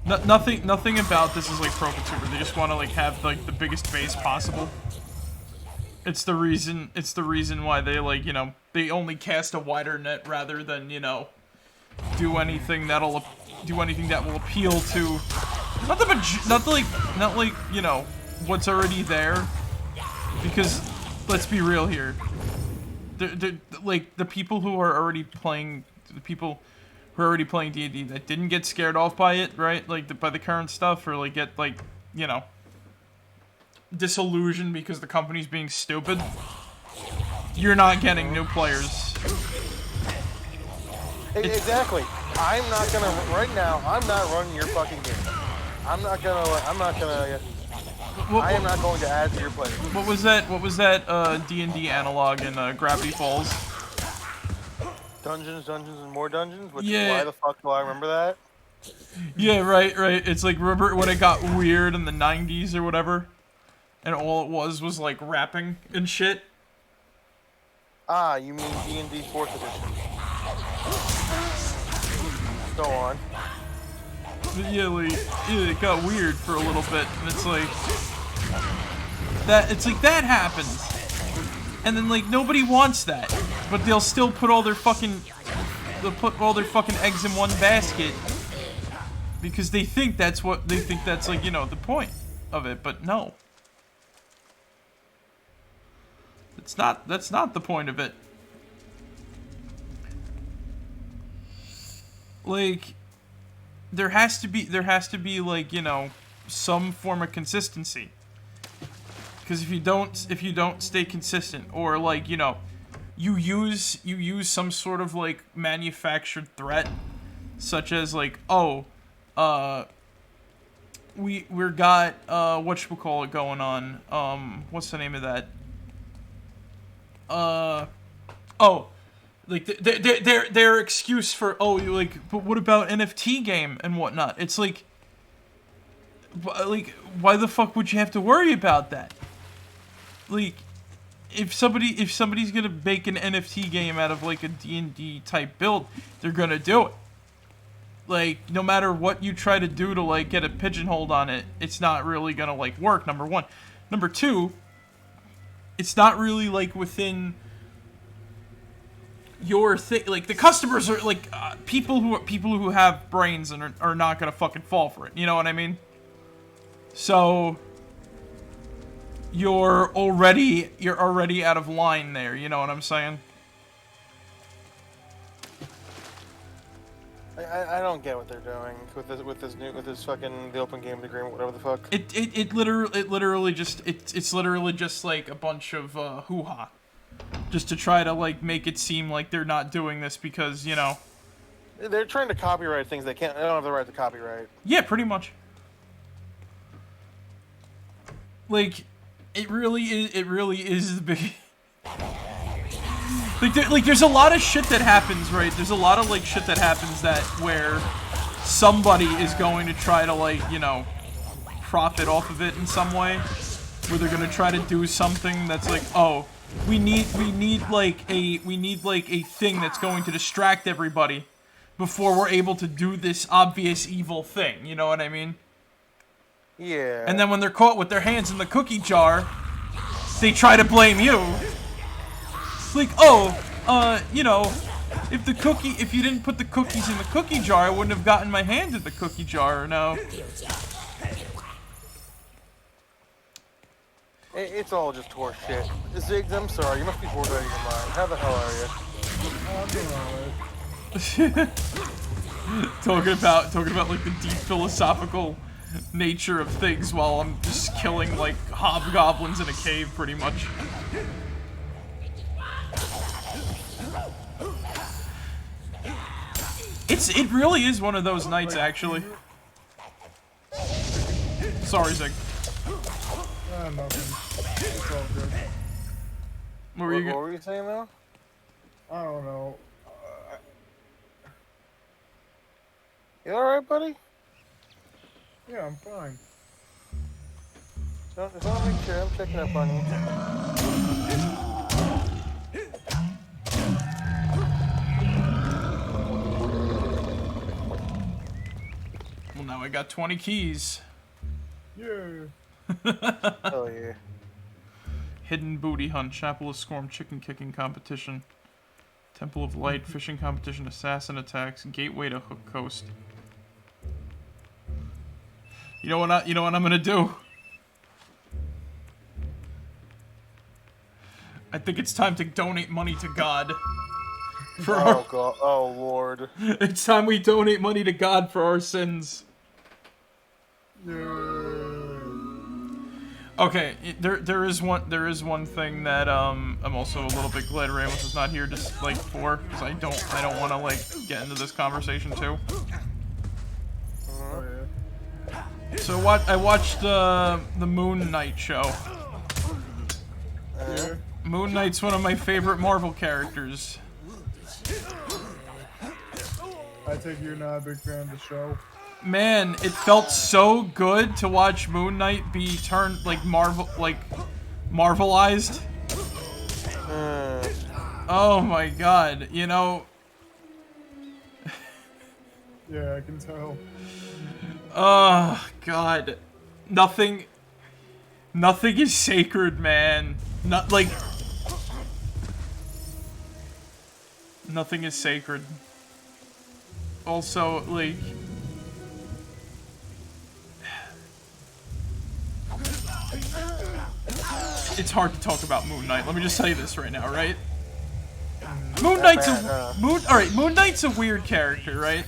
Speaker 5: Nothing about this is like pro-consumer. They just want to like have like the biggest base possible. It's the reason why they, like, you know, they only cast a wider net rather than, you know, do anything that will appeal to not like, you know, what's already there. Because let's be real here. Like the people who are already playing D&D that didn't get scared off by it, right? Like by the current stuff, or like get, like, you know, disillusioned because the company's being stupid. You're not getting new players.
Speaker 4: Exactly. I'm not gonna right now. I'm not running your fucking game. I am not going to add to your play.
Speaker 5: What was that D&D analog in Gravity Falls?
Speaker 4: Dungeons, and more dungeons? Which,
Speaker 5: yeah.
Speaker 4: Why the fuck do I remember that?
Speaker 5: Yeah, right. It's like, remember when it got weird in the 90s or whatever? And all it was like rapping and shit?
Speaker 4: Ah, you mean D&D 4th edition. Go on.
Speaker 5: But yeah, like, it got weird for a little bit, and it's like that happens. And then, like, nobody wants that. But they'll still put all their fucking eggs in one basket because they think that's like, you know, the point of it, but no. That's not the point of it. Like, there has to be like, you know, some form of consistency. Because if you don't stay consistent, or, like, you know, you use some sort of, like, manufactured threat, such as, like, oh, we're got whatchamacallit going on, what's the name of that? Like, their excuse for, oh, like, but what about NFT game and whatnot? It's like, why the fuck would you have to worry about that? Like, if somebody's gonna make an NFT game out of, like, a D&D type build, they're gonna do it. Like, no matter what you try to do to, like, get a pigeonholed on it, it's not really gonna, like, work, number one. Number two, it's not really, like, within your thing. Like, the customers are, like, people who have brains and are not gonna fucking fall for it. You know what I mean? So you're already out of line there. You know what I'm saying?
Speaker 4: I don't get what they're doing with this fucking the open game agreement, whatever the fuck.
Speaker 5: It's literally just like a bunch of hoo-ha, just to try to, like, make it seem like they're not doing this because, you know,
Speaker 4: they're trying to copyright things they don't have the right to copyright.
Speaker 5: Yeah, pretty much. Like, it really is the big. Like, there's a lot of shit that happens, right? There's a lot of, like, shit that happens that where somebody is going to try to, like, you know, profit off of it in some way, where they're gonna try to do something that's like, oh, we need like a thing that's going to distract everybody before we're able to do this obvious evil thing. You know what I mean?
Speaker 4: Yeah.
Speaker 5: And then when they're caught with their hands in the cookie jar, they try to blame you. Like, oh, you know, if you didn't put the cookies in the cookie jar, I wouldn't have gotten my hand in the cookie jar. No.
Speaker 4: It's all just horse shit. Ziggs, I'm sorry, you must be bored out of your mind. How the hell are you?
Speaker 5: talking about like the deep philosophical nature of things while I'm just killing, like, hobgoblins in a cave, pretty much. It really is one of those nights, actually. Sorry, Zig.
Speaker 3: Nothing. It's all good.
Speaker 5: What
Speaker 4: were you saying, though?
Speaker 3: I don't know.
Speaker 4: You alright, buddy?
Speaker 3: Yeah, I'm fine.
Speaker 4: Just want to make sure I'm checking up on you.
Speaker 5: Well, now I got 20 keys.
Speaker 3: Yeah.
Speaker 4: Hell yeah.
Speaker 5: Hidden booty hunt, Chapel of Scorn, chicken kicking competition, Temple of Light, fishing competition, assassin attacks, gateway to Hook Coast. You know what I'm gonna do? I think it's time to donate money to God. For
Speaker 4: Oh god, oh lord.
Speaker 5: It's time we donate money to God for our sins. Okay, there is one thing that I'm also a little bit glad Ramos is not here just like for, because I don't want to like get into this conversation too. So I watched the Moon Knight show. Moon Knight's one of my favorite Marvel characters.
Speaker 3: I take you're not a big fan of the show.
Speaker 5: Man, it felt so good to watch Moon Knight be turned like Marvelized. Oh my god, you know.
Speaker 3: Yeah, I can tell.
Speaker 5: Oh god. Nothing is sacred, man. Nothing is sacred. Also, like, it's hard to talk about Moon Knight. Let me just say this right now, right? Moon Knight's a weird character, right?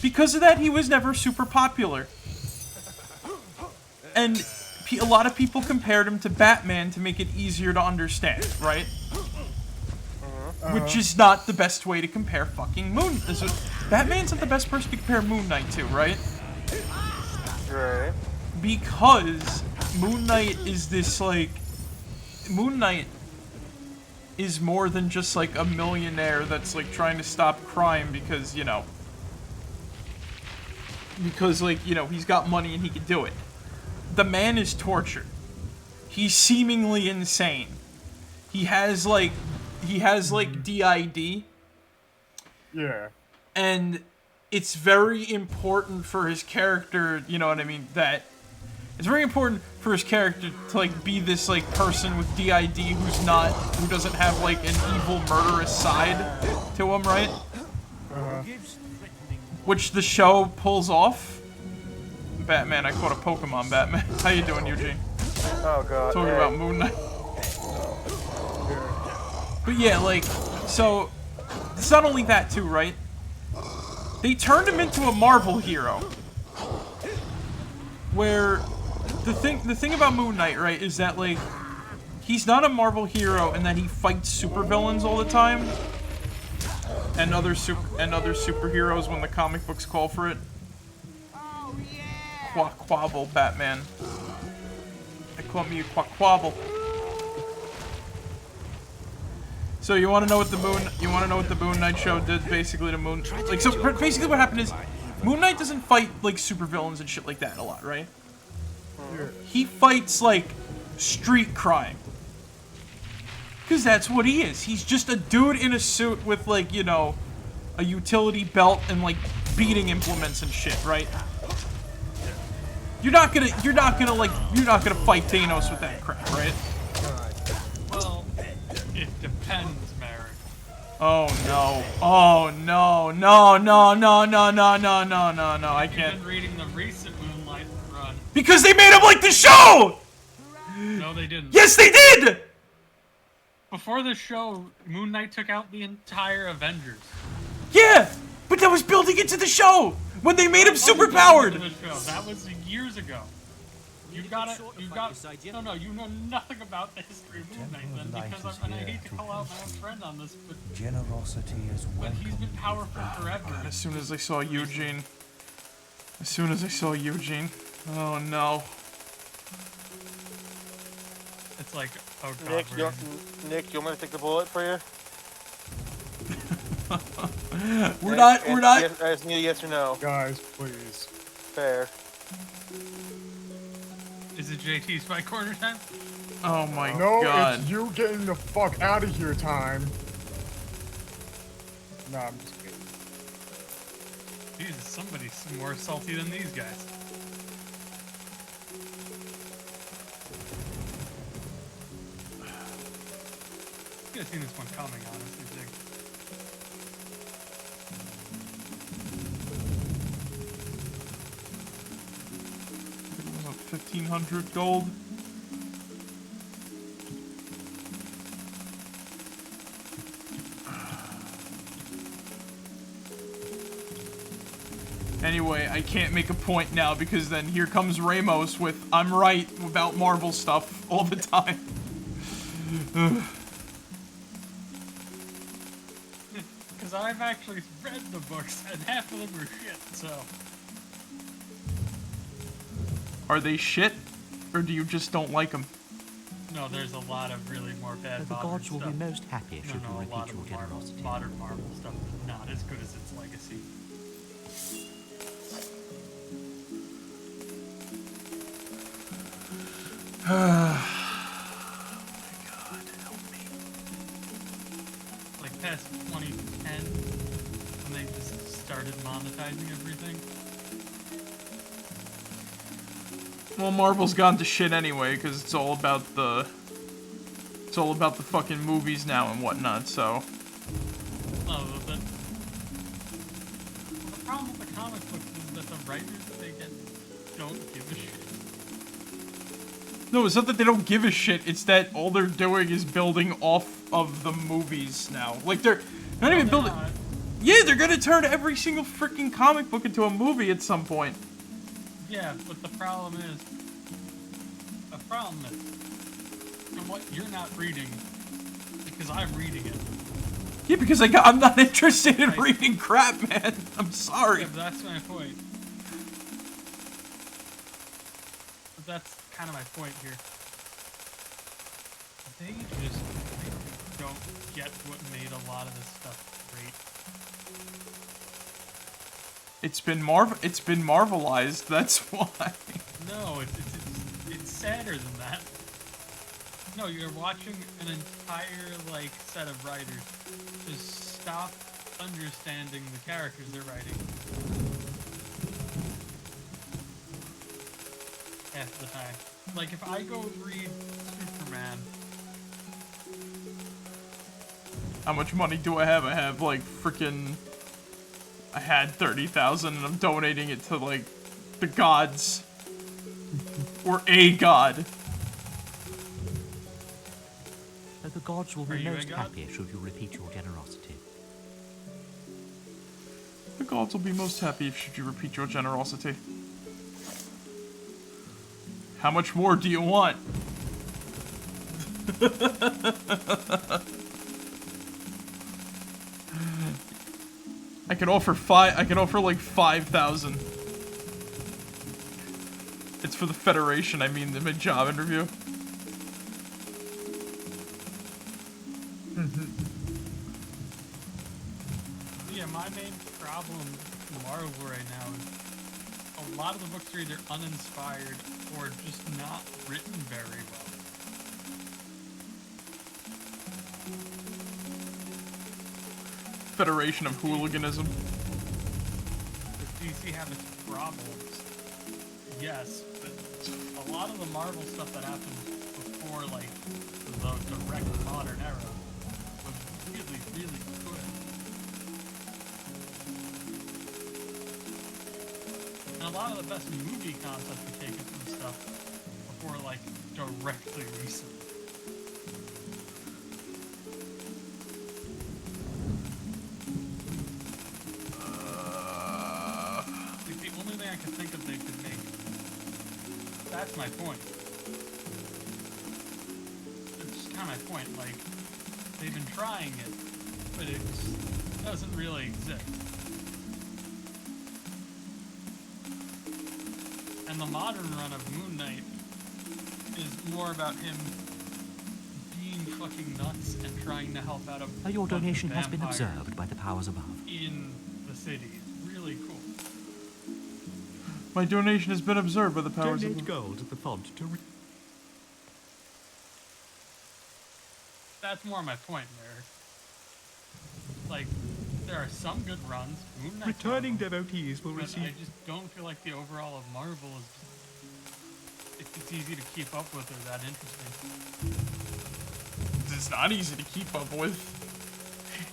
Speaker 5: Because of that, he was never super popular. And a lot of people compared him to Batman to make it easier to understand, right? Which is not the best way to compare fucking Batman's not the best person to compare Moon Knight to, right?
Speaker 4: Right.
Speaker 5: Because Moon Knight is this, like... Moon Knight is more than just, like, a millionaire that's, like, trying to stop crime because, you know... Because, like, you know, he's got money and he can do it. The man is tortured. He's seemingly insane. He has, like, DID.
Speaker 3: Yeah.
Speaker 5: And it's very important for his character, you know what I mean, it's very important for his character to, like, be this, like, person with DID who doesn't have, like, an evil, murderous side to him, right? Which the show pulls off. Batman, I caught a Pokemon, Batman. How you doing, Eugene?
Speaker 4: Oh god.
Speaker 5: Talking about Moon Knight. But yeah, like, so, it's not only that too, right? They turned him into a Marvel hero. Where, the thing about Moon Knight, right, is that, like, he's not a Marvel hero and that he fights supervillains all the time. And other superheroes when the comic books call for it. Quabble, Batman. They call me a Quabble. So you want to know what the Moon Knight show did basically to Moon? Like, so basically what happened is, Moon Knight doesn't fight like supervillains and shit like that a lot, right? He fights like street crime. Because that's what he is. He's just a dude in a suit with, like, you know, a utility belt and, like, beating implements and shit, right? You're not gonna fight Thanos with that crap, right?
Speaker 7: Well, it depends, Merrick.
Speaker 5: Oh no. Oh no. No, I
Speaker 7: I've
Speaker 5: can't.
Speaker 7: been reading the recent Moonlight run.
Speaker 5: Because they made him like the show!
Speaker 7: No, they didn't.
Speaker 5: Yes, they did!
Speaker 7: Before the show, Moon Knight took out the entire Avengers.
Speaker 5: Yeah! But that was building into the show! When they made him superpowered!
Speaker 7: That was years ago. You know nothing about the history of Moon Knight then, because and I hate to call out my own friend on this, but
Speaker 1: Generosity is
Speaker 7: but
Speaker 1: welcome.
Speaker 7: he's been powerful forever.
Speaker 5: As soon as I saw Eugene. Oh no.
Speaker 7: It's like, oh god.
Speaker 4: Nick, you want me to take the bullet for you?
Speaker 5: We're not.
Speaker 4: Yes, I just need a yes or no.
Speaker 3: Guys, please.
Speaker 4: Fair.
Speaker 7: Is it JT's fight corner time?
Speaker 5: Oh my
Speaker 3: No,
Speaker 5: god.
Speaker 3: it's you getting the fuck out of here time. Nah, I'm just kidding.
Speaker 7: Jesus, somebody's more salty than these guys. could have seen this one coming, honestly, Zig.
Speaker 5: It was 1,500 gold. Anyway, I can't make a point now because then here comes Ramos with I'm right about Marvel stuff all the time.
Speaker 7: Because I've actually read the books, and half of them are shit, so...
Speaker 5: Are they shit? Or do you just don't like them?
Speaker 7: No, there's a lot of really more bad
Speaker 8: The
Speaker 7: modern
Speaker 8: gods will
Speaker 7: stuff.
Speaker 8: be most happy should
Speaker 7: No,
Speaker 8: you
Speaker 7: a
Speaker 8: repeat
Speaker 7: lot
Speaker 8: your
Speaker 7: of
Speaker 8: generosity.
Speaker 7: modern Marvel stuff is not as good as its legacy. Like past 2010, when they just started monetizing everything.
Speaker 5: Well, Marvel's gone to shit anyway, because it's all about the fucking movies now and whatnot, so.
Speaker 7: No, the problem with the comic books is that the writers that they get don't give a shit.
Speaker 5: No, it's not that they don't give a shit, it's that all they're doing is building off of the movies now. Like, they're not even building...
Speaker 7: Not.
Speaker 5: Yeah, they're gonna turn every single freaking comic book into a movie at some point.
Speaker 7: Yeah, but the problem is, and what you're not reading, because I'm reading it.
Speaker 5: Yeah, because I'm not interested in reading crap, man. I'm sorry.
Speaker 7: Yeah, but that's my point. But that's kind of my point here. They just don't get what made a lot of this stuff great.
Speaker 5: It's been Marvelized, that's why.
Speaker 7: No, it's sadder than that. No, you're watching an entire, like, set of writers just stop understanding the characters they're writing. Half the time. Like, if I go read Superman...
Speaker 5: How much money do I have? I have, like, freaking... I had 30,000 and I'm donating it to, like, the gods. Or a god.
Speaker 8: The gods will
Speaker 7: Are
Speaker 8: be
Speaker 7: you a
Speaker 8: most
Speaker 7: god?
Speaker 8: happy should you repeat your generosity.
Speaker 5: The gods will be most happy should you repeat your generosity. How much more do you want? I could offer like 5,000. It's for the Federation, I mean the mid-job interview.
Speaker 7: Yeah, my main problem with Marvel right now is a lot of the books are either uninspired or just not written very well.
Speaker 5: Federation of hooliganism.
Speaker 7: Does DC have its problems? Yes, but a lot of the Marvel stuff that happened before, like, the direct modern era was really, really good. And a lot of the best movie concepts were taken from stuff before, like, directly recent. Like, the only thing I can think of they could make. That's my point. It's just kind of my point. Like, they've been trying it, but it just doesn't really exist. And the modern run of Moon Knight is more about him being fucking nuts and trying to help out a
Speaker 8: Your
Speaker 7: bunch of
Speaker 8: donation has been
Speaker 7: vampires
Speaker 8: observed by the powers above.
Speaker 7: in the city. It's really cool.
Speaker 5: My donation has been observed by the powers
Speaker 8: Donate
Speaker 5: of...
Speaker 8: gold at the font to...
Speaker 7: That's more my point there. Like, there are some good runs. Moon Knight's
Speaker 8: Returning
Speaker 7: one of them,
Speaker 8: devotees will
Speaker 7: but
Speaker 8: receive...
Speaker 7: I just don't feel like the overall of Marvel is just, if it's easy to keep up with or that interesting.
Speaker 5: it's not easy to keep up with.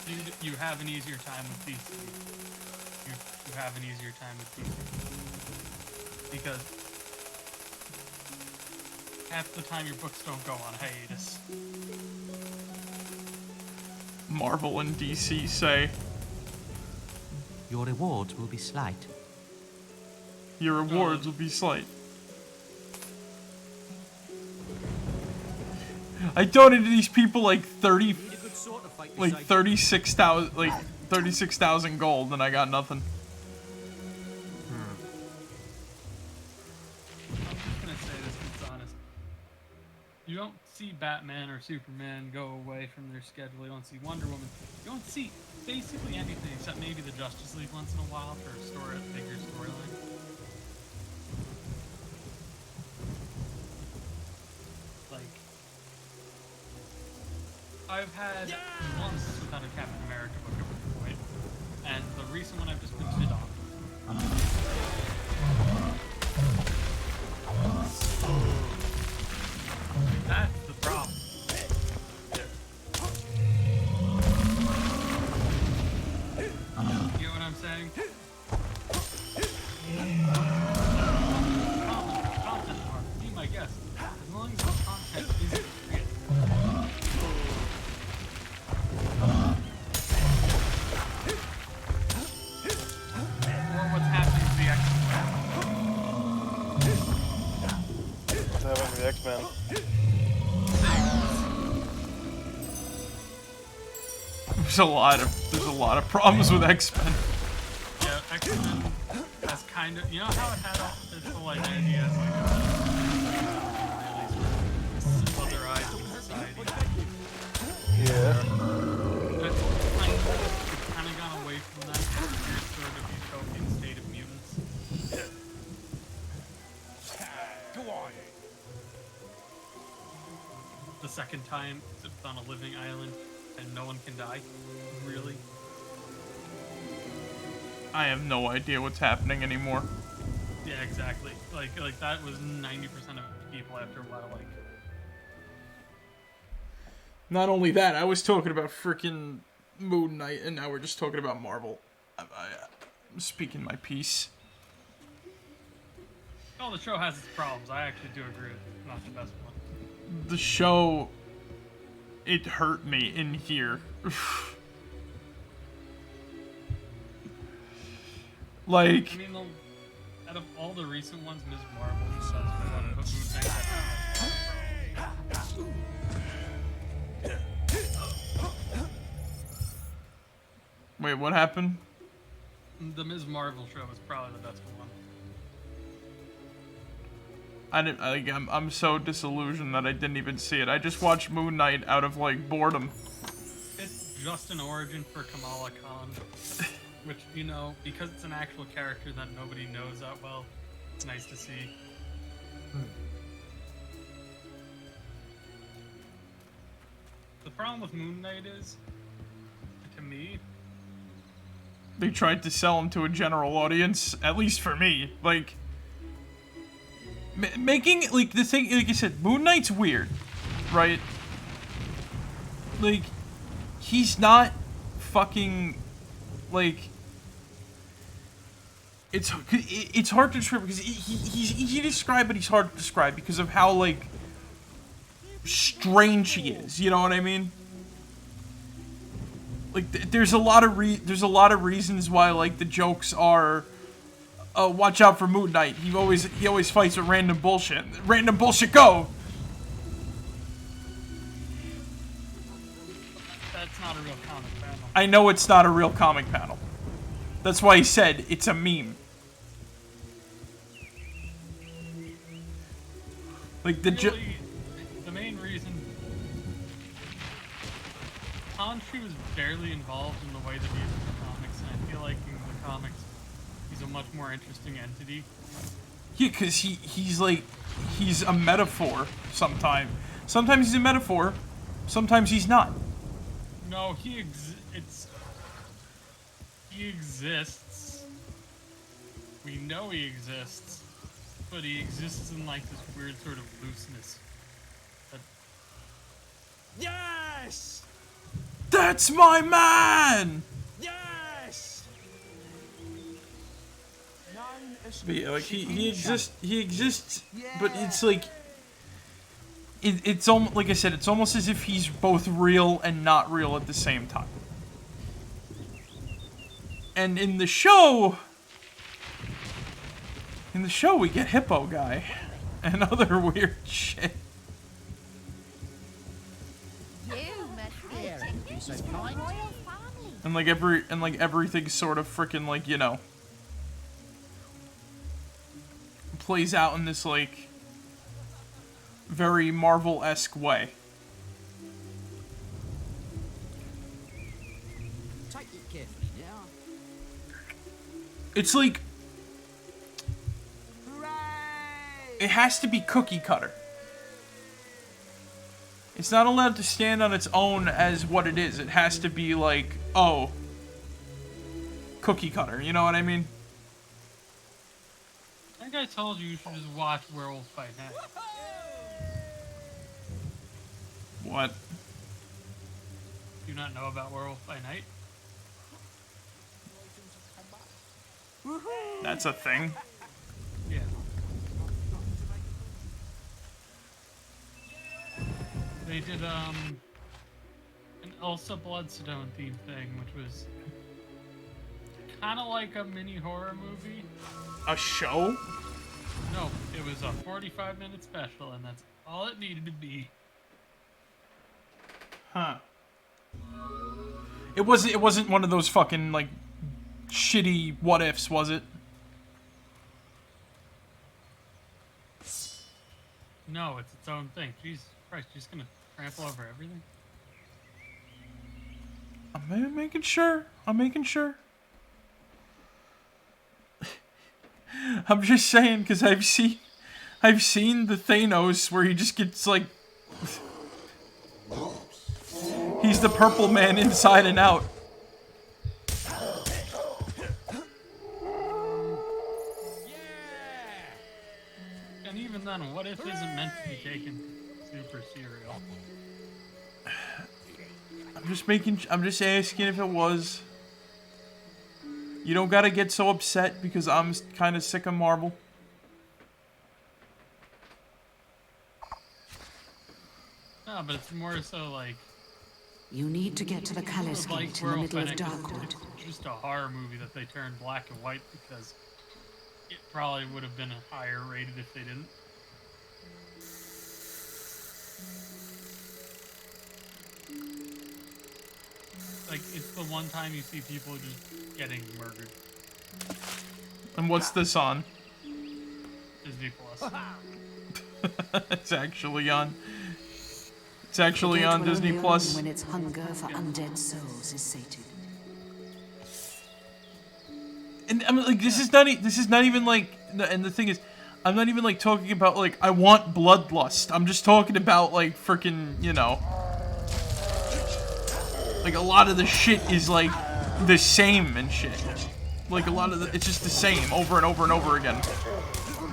Speaker 7: Dude, you have an easier time with DC. You have an easier time with DC. Because half the time your books don't go on hiatus.
Speaker 5: Marvel and DC say
Speaker 8: Your rewards will be slight.
Speaker 5: your rewards will be slight. I donated these people like 36,000 gold, and I got nothing.
Speaker 7: I'm just gonna say this 'cause it's honest. You don't see Batman or Superman go away from their schedule. You don't see Wonder Woman. You don't see basically anything except maybe the Justice League once in a while for a bigger storyline. Like, I've had months without a Captain America book at this point, and the recent one I've just been shit on. That's the problem. You know what I'm saying? Content art. Be my guest. As long as the content isn't shit. Or what's happening to the X-Men.
Speaker 4: What's happening to the X-Men?
Speaker 5: There's a lot of problems with X-Men.
Speaker 7: Yeah, X-Men has kind of, you know how it had its whole identity as like really sort of sympathizing society.
Speaker 4: Yeah.
Speaker 7: It's kind of gone away from that weird sort of utopian state of mutants.
Speaker 1: Go on.
Speaker 7: The second time it's on a living island and no one can die. Really?
Speaker 5: I have no idea what's happening anymore.
Speaker 7: Yeah, exactly. Like that was 90% of people after a while. Like,
Speaker 5: Not only that, I was talking about freaking Moon Knight, and now we're just talking about Marvel. I'm speaking my piece.
Speaker 7: oh, the show has its problems. I actually do agree with it. Not the best one.
Speaker 5: The show, it hurt me in here. Like,
Speaker 7: I mean, out of all the recent ones, Ms. Marvel does put Moon Knight
Speaker 5: wait, what happened?
Speaker 7: The Ms. Marvel show is probably the best one.
Speaker 5: I'm so disillusioned that I didn't even see it. I just watched Moon Knight out of like boredom.
Speaker 7: It's just an origin for Kamala Khan, which, you know, because it's an actual character that nobody knows that well, it's nice to see. The problem with Moon Knight is, to me,
Speaker 5: They tried to sell him to a general audience, at least for me. Like, making, like, the thing, like I said, Moon Knight's weird, right? Like, he's not fucking, like, it's hard to describe because he's easy to describe, but he's hard to describe because of how, like, strange he is, you know what I mean? Like, there's a lot of reasons why, like, the jokes are, watch out for Moon Knight. He always fights with random bullshit. Random bullshit, go!
Speaker 7: that's not a real comic panel.
Speaker 5: I know it's not a real comic panel. That's why he said it's a meme. Like, the
Speaker 7: Really, the main reason Khonshu is barely involved in the way that he is in the comics, and I feel like in the comics he's a much more interesting entity.
Speaker 5: Yeah, because he's a metaphor sometimes. Sometimes he's a metaphor, sometimes he's not.
Speaker 7: No, he exists. We know he exists, but he exists in like this weird sort of looseness. That,
Speaker 1: Yay!
Speaker 5: That's my man! But yeah, like he exists, but it's like it's almost like I said, it's almost as if he's both real and not real at the same time. And in the show, we get Hippo Guy and other weird shit. And like everything sort of freaking like, you know, plays out in this like very Marvel-esque way.
Speaker 8: Take it carefully now.
Speaker 5: It's like it has to be cookie cutter. It's not allowed to stand on its own as what it is. It has to be like, oh, cookie cutter. You know what I mean?
Speaker 7: I think I told you should just watch Werewolf by Night.
Speaker 5: What?
Speaker 7: Do you not know about Werewolf by Night?
Speaker 5: That's a thing.
Speaker 7: Yeah. They did an Elsa Bloodstone themed thing, which was kind of like a mini horror movie.
Speaker 5: A show?
Speaker 7: No, it was a 45-minute special, and that's all it needed to be.
Speaker 5: Huh. It wasn't one of those fucking like shitty what ifs, was it?
Speaker 7: No, it's its own thing. Jesus Christ, you're just gonna trample over everything?
Speaker 5: I'm making sure. I'm making sure. I'm just saying, because I've seen the Thanos where he just gets like, he's the purple man inside and out.
Speaker 7: And even then, what if isn't meant to be taken super serial?
Speaker 5: I'm just asking if it was. You don't gotta get so upset because I'm kind of sick of Marvel.
Speaker 7: No, but it's more so like...
Speaker 2: You need to get to the Callis
Speaker 7: like
Speaker 2: Gate in the middle of Darkwood.
Speaker 7: It's just a horror movie that they turned black and white because it probably would have been a higher rated if they didn't. Like, it's the one time you see people just getting murdered.
Speaker 5: And what's this on?
Speaker 7: Disney Plus.
Speaker 5: It's actually on. It's actually on Disney Plus.
Speaker 2: When its hunger for undead souls is sated.
Speaker 5: And I mean, like, this is not even like. And the thing is, I'm not even like talking about like I want bloodlust. I'm just talking about like freaking, you know. Like, a lot of the shit is, like, the same and shit. Like, a lot of it's just the same over and over and over again.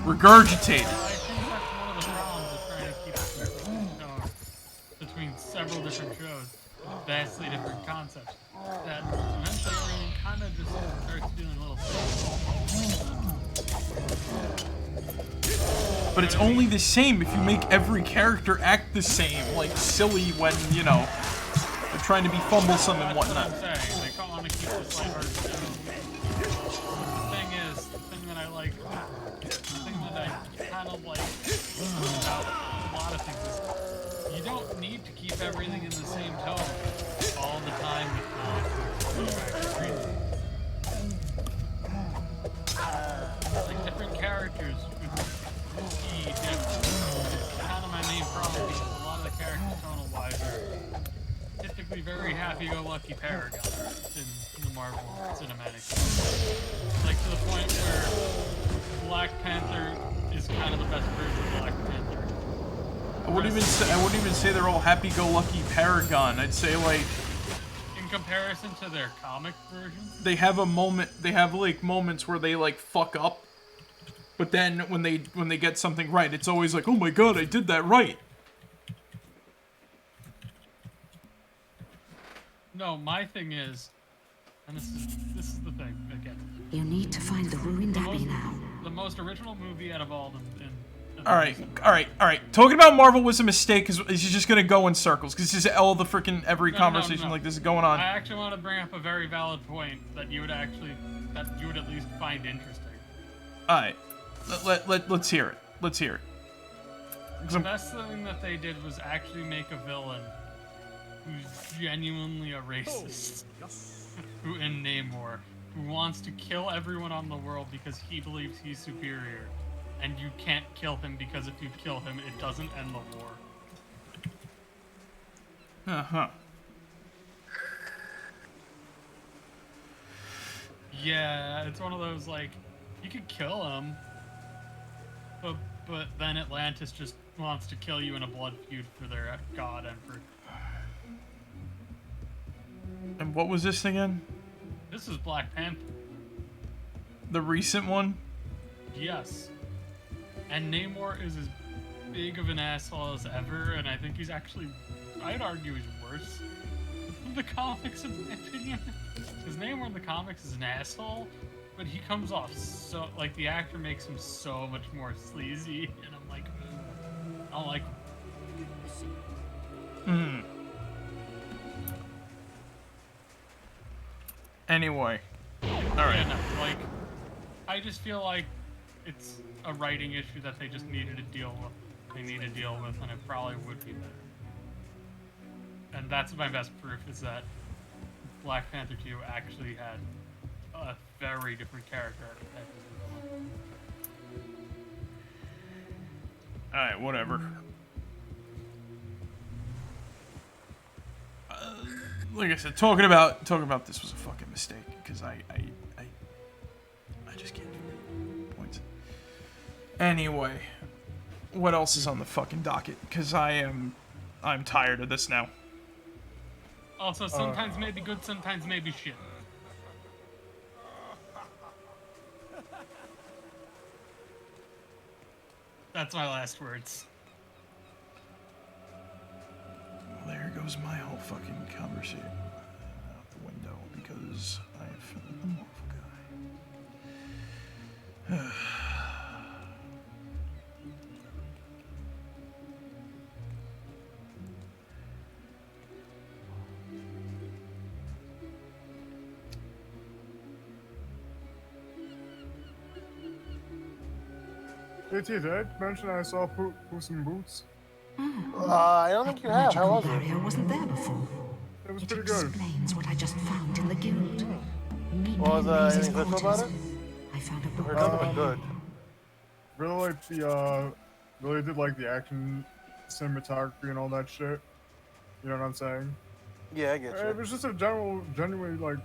Speaker 5: Regurgitated.
Speaker 7: I think that's one of the problems with trying to keep it between several different shows with vastly different concepts. That eventually everything kind of just starts feeling a little silly.
Speaker 5: But it's only the same if you make every character act the same. Like, silly when, you know, they're trying to be fumblesome and whatnot.
Speaker 7: That's what I'm saying. They want to keep this lighthearted show. The thing that I like, the thing that I kind of like about a lot of things is you don't need to keep everything in the same tone all the time with like different characters would be different. It's kind of my main problem because a lot of the characters tonal wise are typically very happy-go-lucky paragons in the Marvel Cinematic Universe. Like to the point where Black Panther is kind of the best version of Black Panther.
Speaker 5: I wouldn't even say they're all happy-go-lucky paragon. I'd say like
Speaker 7: in comparison to their comic versions,
Speaker 5: they have like moments where they like fuck up, but then when they get something right, it's always like, oh my god, I did that right.
Speaker 7: No, my thing is, and this is the thing again.
Speaker 2: You need to find the ruined abbey now.
Speaker 7: The most original movie out of all of them.
Speaker 5: All right. Talking about Marvel was a mistake because it's just gonna go in circles because this is all the freaking every conversation like this is going on.
Speaker 7: I actually want to bring up a very valid point that you would at least find interesting.
Speaker 5: All right, let's hear it. Let's hear it.
Speaker 7: The best thing that they did was actually make a villain who's genuinely a racist, who in Namor, who wants to kill everyone on the world because he believes he's superior. And you can't kill him because if you kill him, it doesn't end the war.
Speaker 5: Uh-huh.
Speaker 7: Yeah, it's one of those, like, you could kill him, but then Atlantis just wants to kill you in a blood feud for their god emperor.
Speaker 5: And what was this again?
Speaker 7: This is Black Panther.
Speaker 5: The recent one?
Speaker 7: Yes. And Namor is as big of an asshole as ever, and I think he's actually, I'd argue he's worse than the comics in my opinion. Because Namor in the comics is an asshole, but he comes off so, like, the actor makes him so much more sleazy, and I'm like, I don't like him.
Speaker 5: Anyway. Alright.
Speaker 7: Yeah, no, like, I just feel like it's a writing issue that they just needed to deal with. They need to deal with, and it probably would be better. And that's my best proof, is that Black Panther 2 actually had a very different character archetype as the villain.
Speaker 5: Alright, whatever. Like I said, talking about this was a fucking mistake because I just can't do points. Anyway, what else is on the fucking docket? Because I'm tired of this now.
Speaker 7: Also, sometimes maybe good, sometimes maybe shit. That's my last words.
Speaker 5: Well, there goes my whole fucking conversation out the window because I feel like the Marvel guy.
Speaker 3: JT, did I mention I saw Puss in Boots?
Speaker 4: I don't think you have. How was it?
Speaker 2: Barrier wasn't there before.
Speaker 3: It was
Speaker 2: It
Speaker 3: pretty good.
Speaker 2: explains what I just found in the guild. Meet
Speaker 4: What was
Speaker 2: me in Maze's
Speaker 4: anything special about
Speaker 2: quarters.
Speaker 4: it?
Speaker 2: I found a
Speaker 4: Heard
Speaker 2: book.
Speaker 4: nothing but good.
Speaker 3: Really like the really did like the action cinematography and all that shit. You know what I'm saying?
Speaker 4: Yeah, I get
Speaker 3: It
Speaker 4: you.
Speaker 3: was just a genuinely like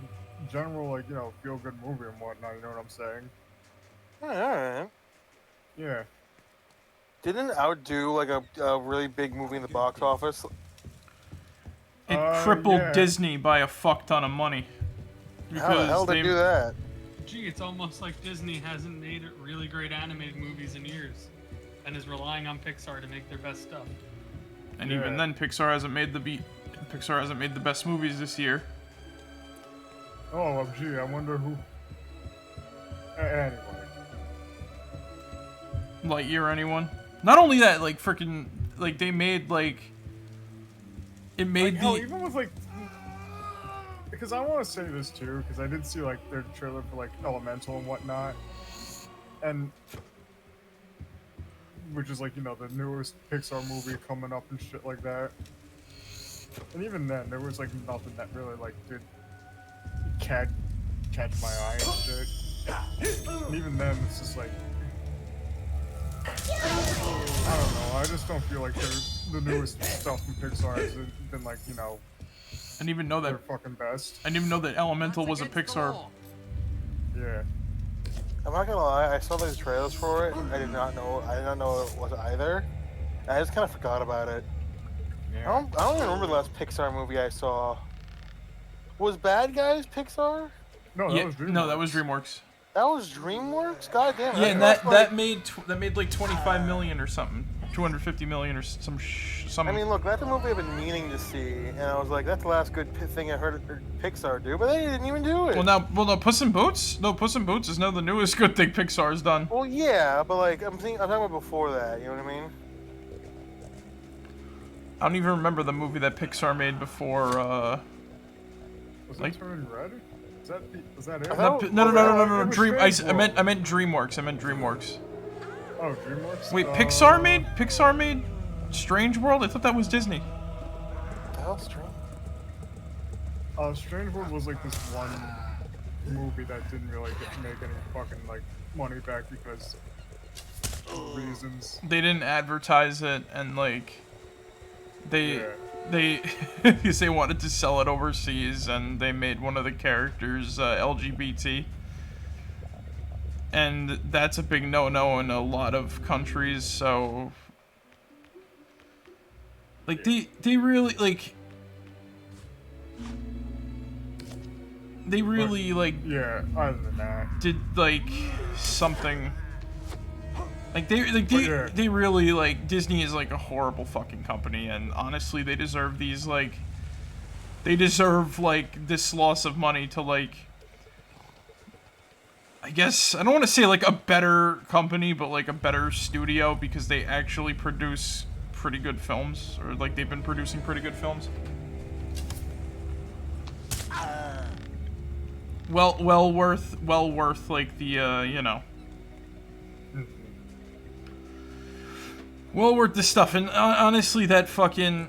Speaker 3: you know, feel good movie and whatnot. You know what I'm saying?
Speaker 4: Alright.
Speaker 3: Yeah.
Speaker 4: Didn't outdo like a really big movie in the box office?
Speaker 5: It crippled
Speaker 3: yeah.
Speaker 5: Disney by a fuck ton of money.
Speaker 4: How the hell did they do that?
Speaker 7: Gee, it's almost like Disney hasn't made really great animated movies in years, and is relying on Pixar to make their best stuff.
Speaker 5: And even then, Pixar hasn't made the best movies this year.
Speaker 3: Oh, well, gee, I wonder who. Anyway.
Speaker 5: Lightyear, anyone? Not only that, like freaking, like they made like it made
Speaker 3: Like, hell, even with like, because I want to say this too, because I did see like their trailer for like Elemental and whatnot, and which is like, you know, the newest Pixar movie coming up and shit like that. And even then, there was like nothing that really like did catch my eye and shit. And even then, it's just like, I don't know. I just don't feel like the newest stuff from Pixar has been like, you know,
Speaker 5: I didn't even know
Speaker 3: their
Speaker 5: that.
Speaker 3: fucking best.
Speaker 5: I didn't even know that Elemental was a Pixar.
Speaker 3: Yeah.
Speaker 4: I'm not gonna lie, I saw those trailers for it. I did not know it was either. I just kind of forgot about it.
Speaker 3: Yeah.
Speaker 4: I don't even remember the last Pixar movie I saw. Was Bad Guys Pixar?
Speaker 3: No, that was DreamWorks.
Speaker 5: No, that was DreamWorks.
Speaker 4: That was DreamWorks? God damn it.
Speaker 5: Yeah, and that made like 25 million or something. 250 million or some.
Speaker 4: I mean, look, that's a movie I've been meaning to see, and I was like, that's the last good thing I heard Pixar do, but they didn't even do it.
Speaker 5: Well, no, Puss in Boots? No, Puss in Boots is now the newest good thing Pixar's done.
Speaker 4: Well, yeah, but like, I'm talking about before that, you know what I mean?
Speaker 5: I don't even remember the movie that Pixar made before,
Speaker 3: Was
Speaker 5: like-
Speaker 3: it Turning Red? Was that it?
Speaker 4: thought-
Speaker 5: No,
Speaker 3: it was
Speaker 5: Dream. I
Speaker 3: Strange
Speaker 5: meant
Speaker 3: World.
Speaker 5: DreamWorks. I meant DreamWorks.
Speaker 3: Oh, DreamWorks?
Speaker 5: Wait, Pixar made Strange World? I thought that was Disney.
Speaker 4: What the hell's strange?
Speaker 3: Strange World was like this one movie that didn't really make any fucking like money back because of reasons.
Speaker 5: They didn't advertise it, and like,
Speaker 3: Yeah.
Speaker 5: because they wanted to sell it overseas, and they made one of the characters LGBT. And that's a big no-no in a lot of countries, so... Like, they really, like... They really, like,
Speaker 3: Yeah, other than that.
Speaker 5: did, like, something... Like,
Speaker 3: yeah.
Speaker 5: they really, like, Disney is, like, a horrible fucking company, and honestly, they deserve these, like... They deserve, like, this loss of money to, like... I guess, I don't want to say, like, a better company, but, like, a better studio, because they actually produce pretty good films, or, like, they've been producing pretty good films. Well worth, like, the, you know... Well worth the stuff, and honestly, that fucking,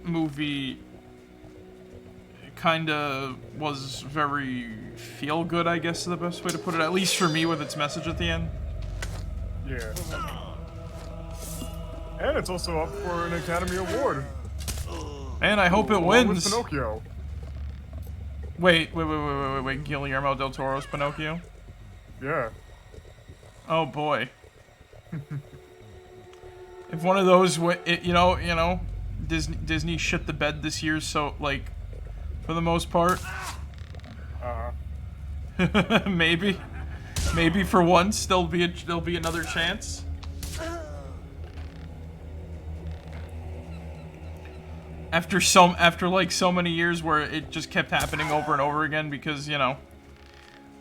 Speaker 5: movie kinda was very feel-good, I guess is the best way to put it, at least for me, with its message at the end.
Speaker 3: Yeah. And it's also up for an Academy Award.
Speaker 5: And I hope it
Speaker 3: Along with
Speaker 5: wins.
Speaker 3: Pinocchio.
Speaker 5: Wait, Guillermo del Toro's Pinocchio?
Speaker 3: Yeah.
Speaker 5: Oh boy. If one of those, you know, Disney shit the bed this year, so, like, for the most part. Maybe for once there'll be another chance. After like so many years where it just kept happening over and over again because, you know,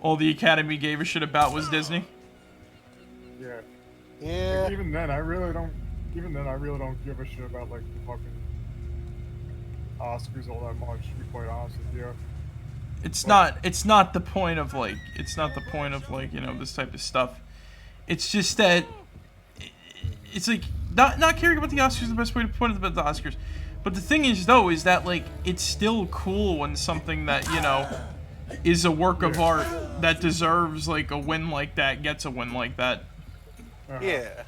Speaker 5: all the Academy gave a shit about was Disney.
Speaker 3: Yeah.
Speaker 4: Yeah.
Speaker 3: Even then, I really don't give a shit about like the fucking Oscars all that much. To be quite honest with you.
Speaker 5: It's not the point of like you know, this type of stuff. It's just that it's like not caring about the Oscars is the best way to put it about the Oscars. But the thing is though is that like it's still cool when something that, you know, is a work of art that deserves like a win like that gets a win like that.
Speaker 4: Yeah.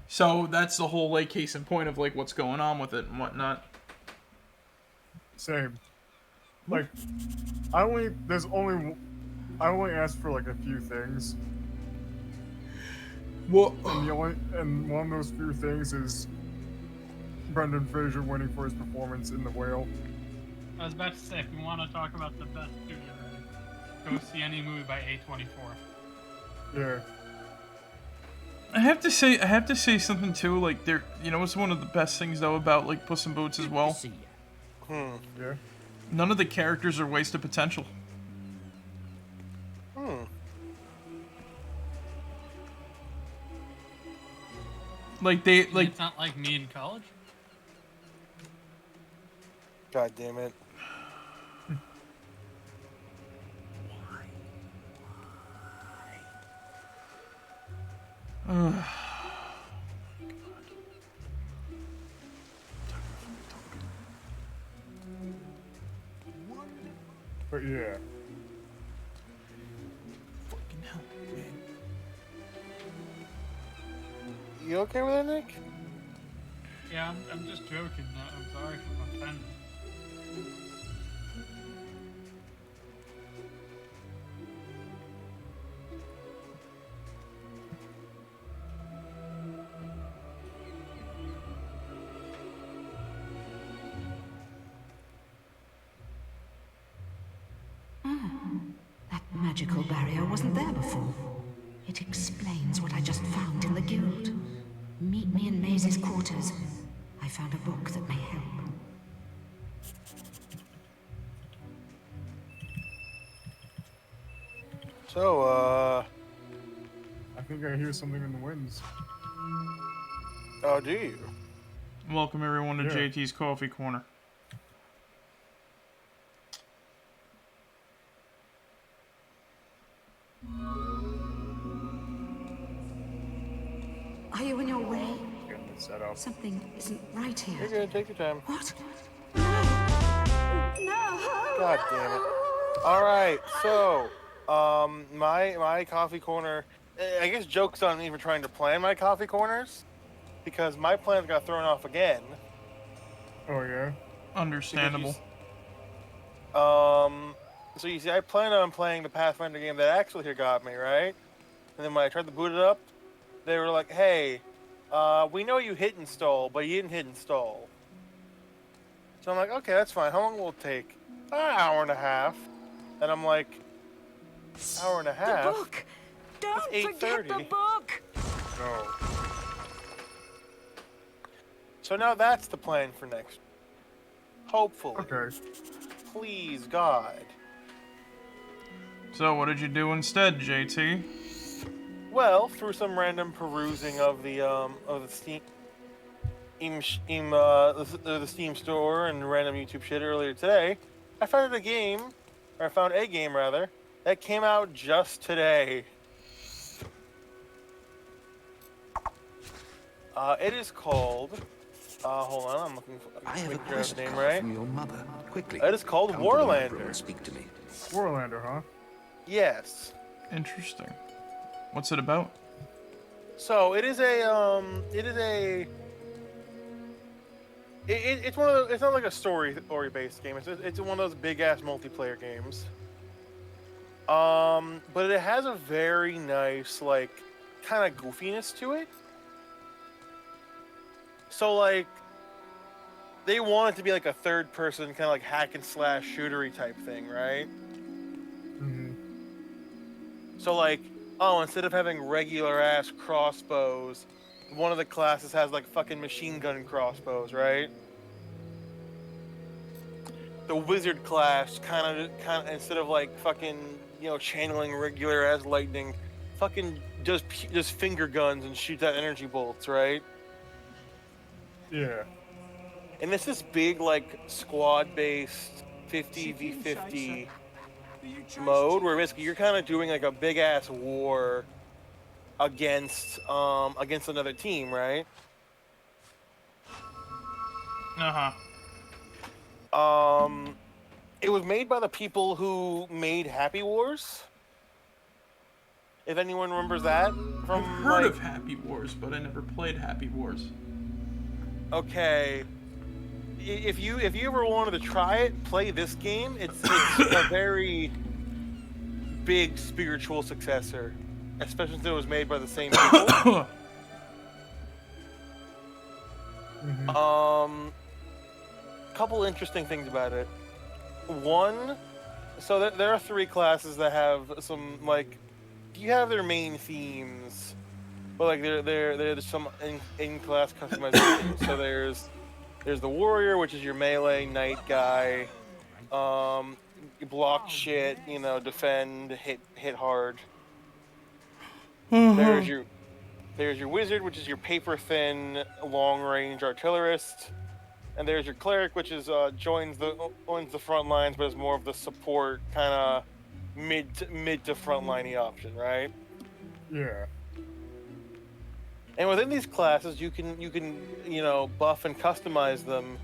Speaker 5: So that's the whole like case in point of like what's going on with it and whatnot.
Speaker 3: Same. Like, I only asked for like a few things.
Speaker 5: Well,
Speaker 3: And one of those few things is Brendan Fraser winning for his performance in The Whale.
Speaker 7: I was about to say, if you want to talk about the best studio, go see any movie by A24.
Speaker 3: Yeah.
Speaker 5: I have to say something too. Like there, you know, it's one of the best things though about like Puss in Boots as well.
Speaker 3: Yeah.
Speaker 5: None of the characters are wasted potential. Like they like.
Speaker 7: It's not like me in college.
Speaker 4: God damn it.
Speaker 3: But yeah.
Speaker 5: Fucking hell, man.
Speaker 4: You okay with that, Nick?
Speaker 7: Yeah, I'm just joking. I'm sorry if I'm offended.
Speaker 2: magical barrier wasn't there before. It explains what I just found in the guild. Meet me in Maisie's quarters. I found a book that may help.
Speaker 4: So,
Speaker 3: I think I hear something in the winds.
Speaker 4: oh, do you?
Speaker 5: Welcome everyone to
Speaker 3: Yeah.
Speaker 5: JT's Coffee Corner.
Speaker 2: Are you on your way?
Speaker 3: Getting it set up.
Speaker 2: Something isn't right
Speaker 4: You're
Speaker 2: here.
Speaker 4: good. Take your time.
Speaker 2: What? No!
Speaker 4: God damn it. All right, so my coffee corner. I guess jokes on even trying to plan my coffee corners, because my plans got thrown off again.
Speaker 3: Oh yeah.
Speaker 5: Understandable.
Speaker 4: So you see, I planned on playing the Pathfinder game that actually here got me, right? And then when I tried to boot it up, they were like, "Hey, we know you hit install, but you didn't hit install." So I'm like, "Okay, that's fine. How long will it take?" An hour and a half. And I'm like, hour and a half?
Speaker 2: The book! Don't forget the
Speaker 4: 8:30.
Speaker 2: book!
Speaker 3: No.
Speaker 4: So now that's the plan for next. Hopefully.
Speaker 3: Okay.
Speaker 4: Please, God.
Speaker 5: So what did you do instead, JT?
Speaker 4: Well, through some random perusing of the Steam, the Steam store and random YouTube shit earlier today, I found a game that came out just today. It is called. Hold on, I'm looking for.
Speaker 9: I have a
Speaker 4: make sure I have the name
Speaker 9: postcard
Speaker 4: right.
Speaker 9: from your mother. Quickly.
Speaker 4: It is called
Speaker 9: Come to the library
Speaker 4: Warlander.
Speaker 9: and speak to me.
Speaker 3: Warlander, huh?
Speaker 4: Yes.
Speaker 5: Interesting. What's it about?
Speaker 4: So it is a it's one of those, it's not like a story based game. It's one of those big ass multiplayer games. But it has a very nice like kind of goofiness to it. So like they want it to be like a third person kind of like hack and slash shootery type thing, right?
Speaker 3: Mm-hmm.
Speaker 4: So like, oh, instead of having regular ass crossbows, one of the classes has like fucking machine gun crossbows, right? The wizard class kind of instead of like fucking, you know, channeling regular ass lightning, fucking just finger guns and shoots out energy bolts, right?
Speaker 3: Yeah.
Speaker 4: And it's this big like squad based 50v50 mode where basically you're kind of doing like a big ass war against another team, right? It was made by the people who made Happy Wars. If anyone remembers that from
Speaker 5: I've heard of Happy Wars, but I never played Happy Wars.
Speaker 4: Okay. If you ever wanted to try it, play this game. It's a very big spiritual successor, especially since it was made by the same people.
Speaker 3: Mm-hmm.
Speaker 4: Couple interesting things about it. One, so there are 3 classes that have some like, you have their main themes, but like there's some in-class customization. So there's the warrior, which is your melee knight guy. You block shit, you know, defend, hit hard. There's your wizard, which is your paper thin, long range artillerist. And there's your cleric, which is joins the front lines, but is more of the support kind of mid to front liney option, right?
Speaker 3: Yeah.
Speaker 4: And within these classes, you can you know, buff and customize them.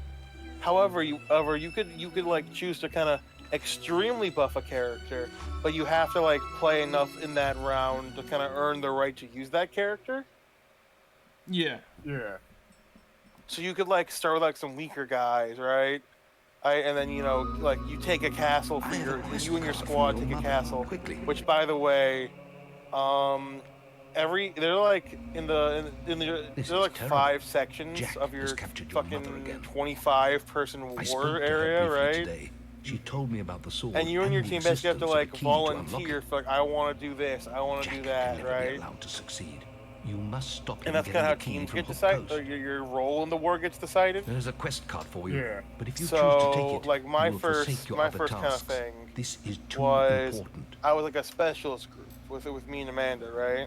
Speaker 4: However, you could like choose to kind of extremely buff a character, but you have to like play enough in that round to kind of earn the right to use that character.
Speaker 5: Yeah.
Speaker 3: Yeah.
Speaker 4: So you could like start with like some weaker guys, right? And then, you know, like you take a castle for you and your squad take a castle. Which, by the way, they're like they're like 5 sections of your fucking 25-person war area, right?
Speaker 9: She told me about the sword.
Speaker 4: And you and your
Speaker 9: the
Speaker 4: team basically have to
Speaker 9: existence of a
Speaker 4: like
Speaker 9: key to unlock
Speaker 4: volunteer
Speaker 9: it.
Speaker 4: for like, I want to do this, I want to do
Speaker 9: Jack
Speaker 4: that,
Speaker 9: can never
Speaker 4: right?
Speaker 9: be allowed to succeed. You must stop him
Speaker 4: And that's
Speaker 9: getting
Speaker 4: kind of
Speaker 9: the
Speaker 4: how
Speaker 9: key
Speaker 4: teams
Speaker 9: from
Speaker 4: get
Speaker 9: Hook
Speaker 4: decided, or
Speaker 9: Coast.
Speaker 4: your role in the war gets decided.
Speaker 9: There's a quest card for you.
Speaker 3: Yeah.
Speaker 9: But if you
Speaker 4: So,
Speaker 9: choose to take it,
Speaker 4: like my
Speaker 9: you will forsake
Speaker 4: first,
Speaker 9: your
Speaker 4: my
Speaker 9: other
Speaker 4: first kind of
Speaker 9: tasks.
Speaker 4: thing
Speaker 9: This is too
Speaker 4: was
Speaker 9: important.
Speaker 4: I was like a specialist group with me and Amanda, right?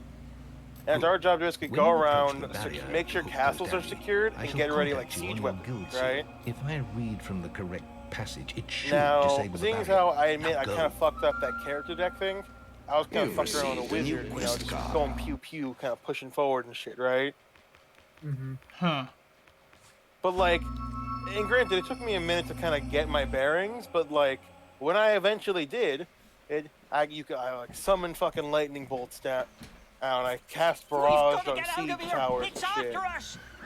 Speaker 4: And it's
Speaker 9: Good.
Speaker 4: our job to basically
Speaker 9: When
Speaker 4: go
Speaker 9: you approach
Speaker 4: around,
Speaker 9: the barrier
Speaker 4: make sure
Speaker 9: at Hook
Speaker 4: castles
Speaker 9: Coast
Speaker 4: are
Speaker 9: Abbey,
Speaker 4: secured,
Speaker 9: I
Speaker 4: and
Speaker 9: shall
Speaker 4: get ready like
Speaker 9: contact you on
Speaker 4: siege
Speaker 9: your
Speaker 4: weapons,
Speaker 9: guild seal.
Speaker 4: right?
Speaker 9: If I read from the correct passage, it should
Speaker 4: Now,
Speaker 9: disable the
Speaker 4: seeing as
Speaker 9: barrier.
Speaker 4: how I admit
Speaker 9: Now
Speaker 4: I
Speaker 9: go.
Speaker 4: kind of fucked up that character deck thing, I was kind of
Speaker 9: You
Speaker 4: fucking around with a
Speaker 9: received a new
Speaker 4: wizard, you know,
Speaker 9: quest
Speaker 4: just
Speaker 9: card.
Speaker 4: going pew pew, kind of pushing forward and shit, right?
Speaker 5: Huh.
Speaker 4: But like, and granted, it took me a minute to kind of get my bearings, but like, when I eventually did, I like summon fucking lightning bolts down, and I cast barrage on siege towers and shit.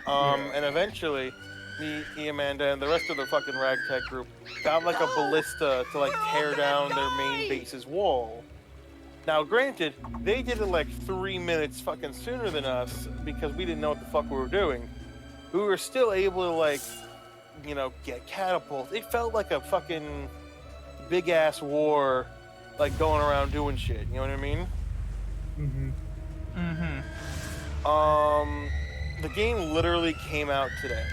Speaker 4: And eventually, me, Amanda, and the rest of the fucking ragtag group got like a ballista to like tear down their main base's wall. Now, granted, they did it like 3 minutes fucking sooner than us because we didn't know what the fuck we were doing. We were still able to like, you know, get catapults. It felt like a fucking big ass war, like going around doing shit. You know what I mean? The game literally came out today.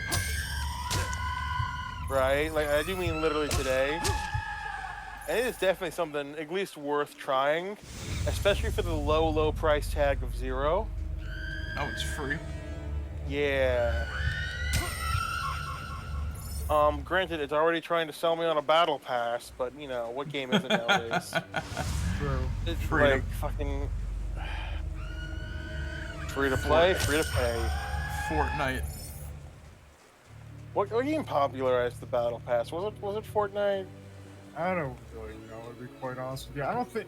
Speaker 4: Right? Like, I do mean literally today. And it is definitely something at least worth trying, especially for the low price tag of $0.
Speaker 5: Oh, it's free.
Speaker 4: Yeah. Granted, it's already trying to sell me on a battle pass, but you know, what game isn't nowadays?
Speaker 3: True.
Speaker 4: It's
Speaker 5: Freedom.
Speaker 4: like fucking free to play, free to pay.
Speaker 5: Fortnite.
Speaker 4: What game popularized the battle pass? Was it Fortnite?
Speaker 3: I don't really know, to be quite honest with you.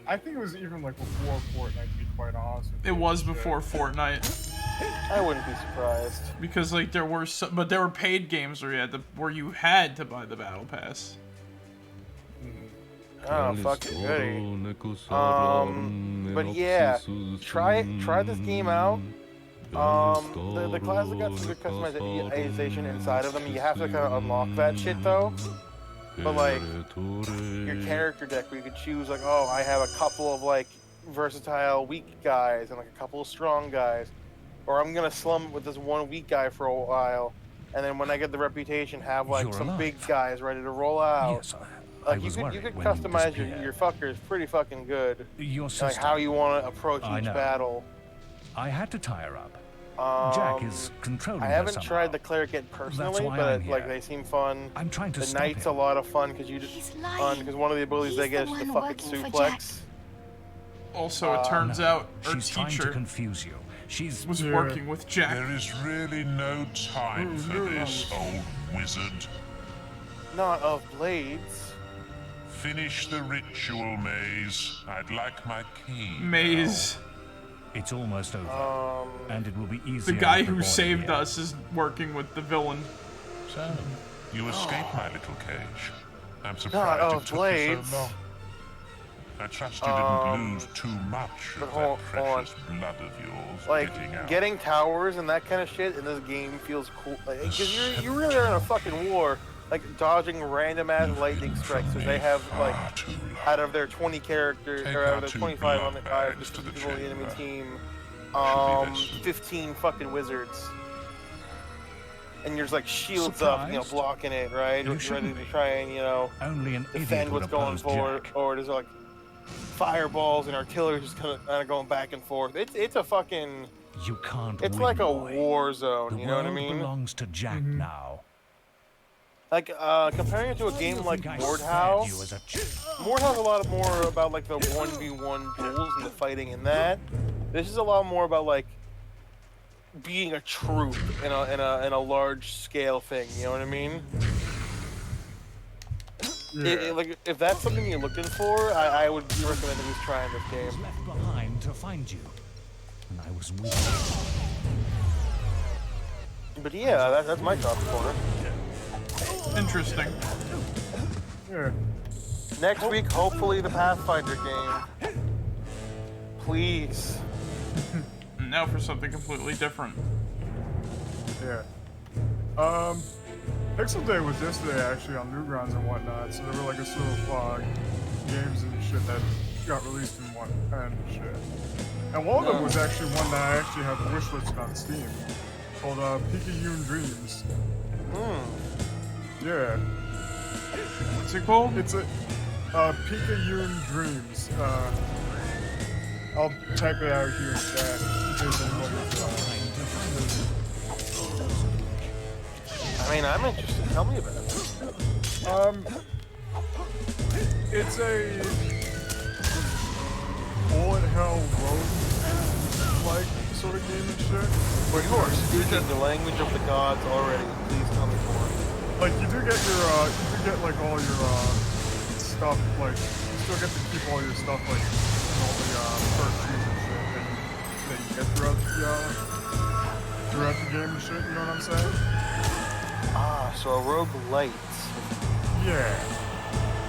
Speaker 3: I think it was even like before Fortnite, to be quite honest with you.
Speaker 5: It was before Fortnite.
Speaker 4: I wouldn't be surprised.
Speaker 5: Because like there were but there were paid games where you had to buy the battle pass.
Speaker 4: Oh, fucking goody. But yeah, try this game out. The classes got some good customization inside of them. You have to kind of unlock that shit though. But like your character deck, where you could choose like, oh, I have a couple of like versatile weak guys and like a couple of strong guys, or I'm gonna slum with this one weak guy for a while, and then when I get the reputation, have like
Speaker 1: You're
Speaker 4: some
Speaker 1: alive.
Speaker 4: big guys ready to roll out.
Speaker 1: Yes, I
Speaker 4: Like you
Speaker 1: was
Speaker 4: could
Speaker 1: worried when
Speaker 4: customize
Speaker 1: you
Speaker 4: your
Speaker 1: disappeared.
Speaker 4: fuckers pretty fucking good.
Speaker 1: Your
Speaker 4: Like
Speaker 1: sister.
Speaker 4: how you want to approach
Speaker 1: I
Speaker 4: each
Speaker 1: know.
Speaker 4: battle.
Speaker 1: I had to tie her up. Jack is controlling
Speaker 4: I
Speaker 1: her
Speaker 4: haven't
Speaker 1: somehow.
Speaker 4: tried the cleric yet personally,
Speaker 1: why
Speaker 4: but
Speaker 1: I'm
Speaker 4: like
Speaker 1: here.
Speaker 4: they seem fun.
Speaker 1: I'm trying to
Speaker 4: The
Speaker 1: stop
Speaker 4: knight's
Speaker 1: him.
Speaker 4: a lot of fun because you just
Speaker 2: He's
Speaker 4: fun
Speaker 2: lying.
Speaker 4: because one of the abilities they
Speaker 2: He's
Speaker 4: get
Speaker 2: the
Speaker 4: is the
Speaker 2: one
Speaker 4: fucking
Speaker 2: working for Jack.
Speaker 4: suplex.
Speaker 5: Also, it turns out our
Speaker 1: She's trying to
Speaker 5: teacher
Speaker 1: confuse you. She's
Speaker 5: was working with Jack.
Speaker 6: There is really no time for this, old wizard.
Speaker 4: Not of blades.
Speaker 6: Finish the ritual, Maze. I'd like my key.
Speaker 5: Maze,
Speaker 1: It's almost over, and it will be easier.
Speaker 5: the guy
Speaker 1: with the
Speaker 5: who
Speaker 1: boy
Speaker 5: saved
Speaker 1: here.
Speaker 5: us, is working with the villain.
Speaker 6: So, you escaped my little cage. I'm
Speaker 4: Not
Speaker 6: surprised
Speaker 4: of
Speaker 6: it took you
Speaker 4: blades.
Speaker 6: so long. I trust you didn't lose too much
Speaker 4: but
Speaker 6: of
Speaker 4: hold
Speaker 6: that
Speaker 4: on.
Speaker 6: precious blood of yours
Speaker 4: Like
Speaker 6: getting out.
Speaker 4: getting towers and that kind of shit in this game feels cool. Because you really are in a fucking war. Like dodging random ass lightning strikes. Because they have like
Speaker 6: Far too long.
Speaker 4: out of their 20 characters,
Speaker 6: Take
Speaker 4: or out
Speaker 6: our
Speaker 4: of their
Speaker 6: two
Speaker 4: 25 on
Speaker 6: blood
Speaker 4: the
Speaker 6: bags to the
Speaker 4: people on the enemy
Speaker 6: chamber.
Speaker 4: team,
Speaker 6: this.
Speaker 4: 15 fucking wizards. And you're just like shields up, you know,
Speaker 1: Surprised?
Speaker 4: blocking it, right?
Speaker 1: You
Speaker 4: Ready
Speaker 1: shouldn't
Speaker 4: to
Speaker 1: be.
Speaker 4: try and, you know,
Speaker 1: Only an
Speaker 4: defend
Speaker 1: idiot would
Speaker 4: what's going
Speaker 1: oppose
Speaker 4: forward.
Speaker 1: Jack.
Speaker 4: Or there's like fireballs and artillery just kind of going back and forth. It's a fucking,
Speaker 1: You can't
Speaker 4: it's
Speaker 1: win,
Speaker 4: like a
Speaker 1: boy.
Speaker 4: war zone,
Speaker 1: The
Speaker 4: you know what I
Speaker 1: world
Speaker 4: mean?
Speaker 1: belongs to Jack now.
Speaker 4: Like, comparing it to a game like
Speaker 1: I spared you
Speaker 4: Mordhau,
Speaker 1: as a
Speaker 4: Mordhau's a lot more about like the 1v1 duels and the fighting in that. This is a lot more about like being a troop in a large scale thing. You know what I mean? Like if that's something you're looking for, I would recommend at least trying this
Speaker 1: was
Speaker 4: game.
Speaker 1: left behind to find you. And I was weak.
Speaker 4: But yeah, that's my top corner.
Speaker 5: Interesting.
Speaker 3: Yeah.
Speaker 4: Next week, hopefully the Pathfinder game. Please.
Speaker 5: And now for something completely different.
Speaker 3: Yeah. Pixel Day was yesterday actually on Newgrounds and whatnot, so there were like a sort of games and shit that got released in one and shit. And one of them was actually one that I actually have wishlisted on Steam, called Picayune Dreams. Yeah.
Speaker 5: What's it called?
Speaker 3: It's a Picayune Dreams. I'll type it out here in chat in case anybody's
Speaker 4: I mean, I'm interested. Tell me about it.
Speaker 3: It's a bullet hell road like sort of game and shit.
Speaker 4: But you are speaking the language of the gods already. Please tell me more.
Speaker 3: Like you do get like all your stuff. Like you still get to keep all your stuff, like and all the perks and shit that you get throughout the game and shit. You know what I'm saying?
Speaker 4: Ah, so a roguelite.
Speaker 3: Yeah.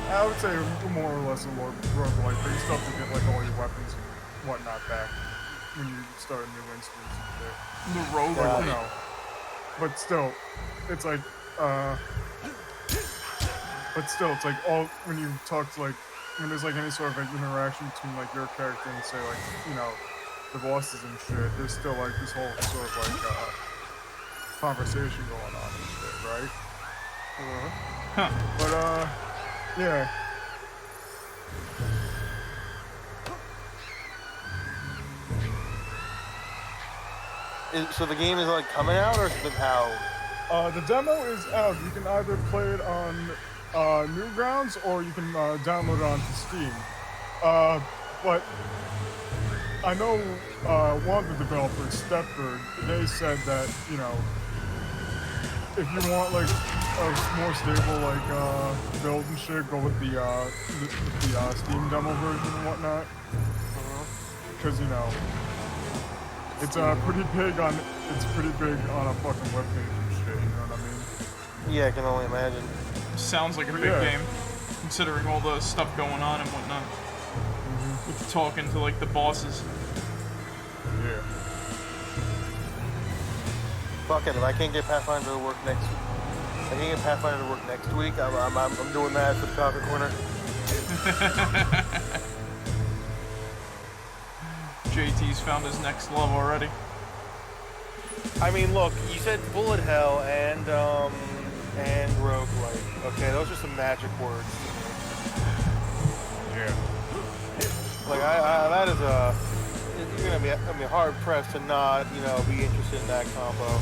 Speaker 3: I would say more or less a roguelite, but you still have to get like all your weapons and whatnot back when you start a new instance and shit.
Speaker 5: The roguelite.
Speaker 3: You know. But still, it's like it's like all when you talk to like when there's like any sort of like interaction between like your character and say like, you know, the bosses and shit, there's still like this whole sort of like conversation going on and shit, right?
Speaker 5: Huh.
Speaker 3: But yeah.
Speaker 4: So the game is like coming out, or is it how?
Speaker 3: The demo is out. You can either play it on Newgrounds or you can download it onto Steam. But I know one of the developers, Stepford, they said that, you know, if you want like a more stable like build and shit, go with the Steam demo version and whatnot. Because you know, it's pretty big on a fucking webpage and shit. You know what I mean?
Speaker 4: Yeah, I can only imagine.
Speaker 5: Sounds like a big game, considering all the stuff going on and whatnot. With talking to like the bosses.
Speaker 3: Yeah.
Speaker 4: Fuck it, if I can't get Pathfinder to work next week, I'm doing that for the coffee corner.
Speaker 5: JT's found his next love already.
Speaker 4: I mean, look, you said bullet hell and roguelite. Okay, those are some magic words.
Speaker 3: Yeah.
Speaker 4: Like that is you're gonna be hard pressed to not, you know, be interested in that combo.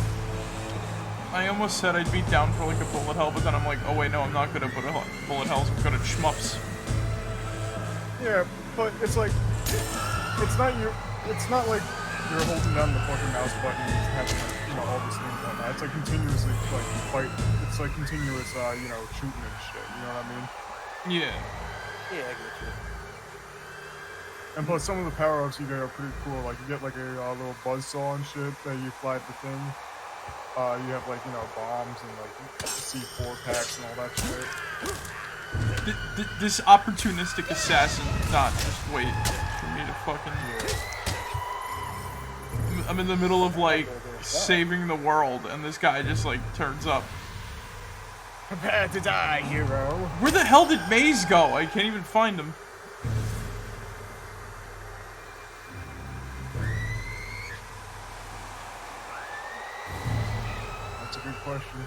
Speaker 5: I almost said I'd be down for like a bullet hell, but then I'm like, oh wait, no, I'm not good at bullet hells. I'm good at shmups.
Speaker 3: Yeah, but it's like it's not like you're holding down the fucking mouse button and having like, you know, all these things on that. It's like continuously like fight. It's like continuous, you know, shooting and shit. You know what I mean?
Speaker 5: Yeah.
Speaker 4: Yeah, I get you.
Speaker 3: And plus, some of the power-ups you get are pretty cool. Like, you get, like, a little buzzsaw and shit that you fly at the thing. You have, like, you know, bombs and, like, C4 packs and all that shit.
Speaker 5: This opportunistic assassin did not just wait for me to fucking... I'm in the middle of, like, saving the world, and this guy just, like, turns up.
Speaker 3: Prepare to die, hero.
Speaker 5: Where the hell did Maze go? I can't even find him.
Speaker 3: Good question.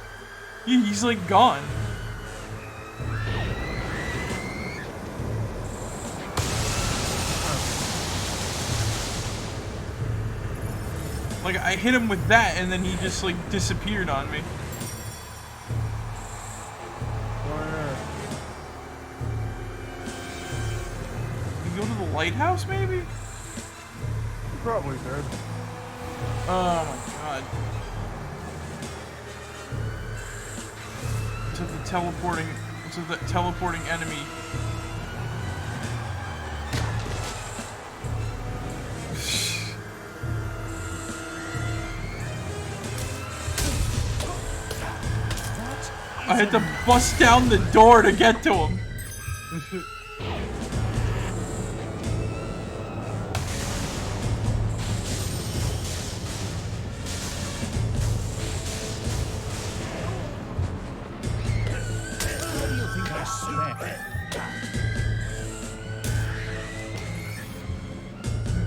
Speaker 5: Yeah, he's like gone. Like I hit him with that and then he just like disappeared on me.
Speaker 3: Oh yeah.
Speaker 5: You go to the lighthouse maybe?
Speaker 3: You probably did.
Speaker 5: Oh my god. To the teleporting enemy. I had to bust down the door to get to him.
Speaker 1: Respect.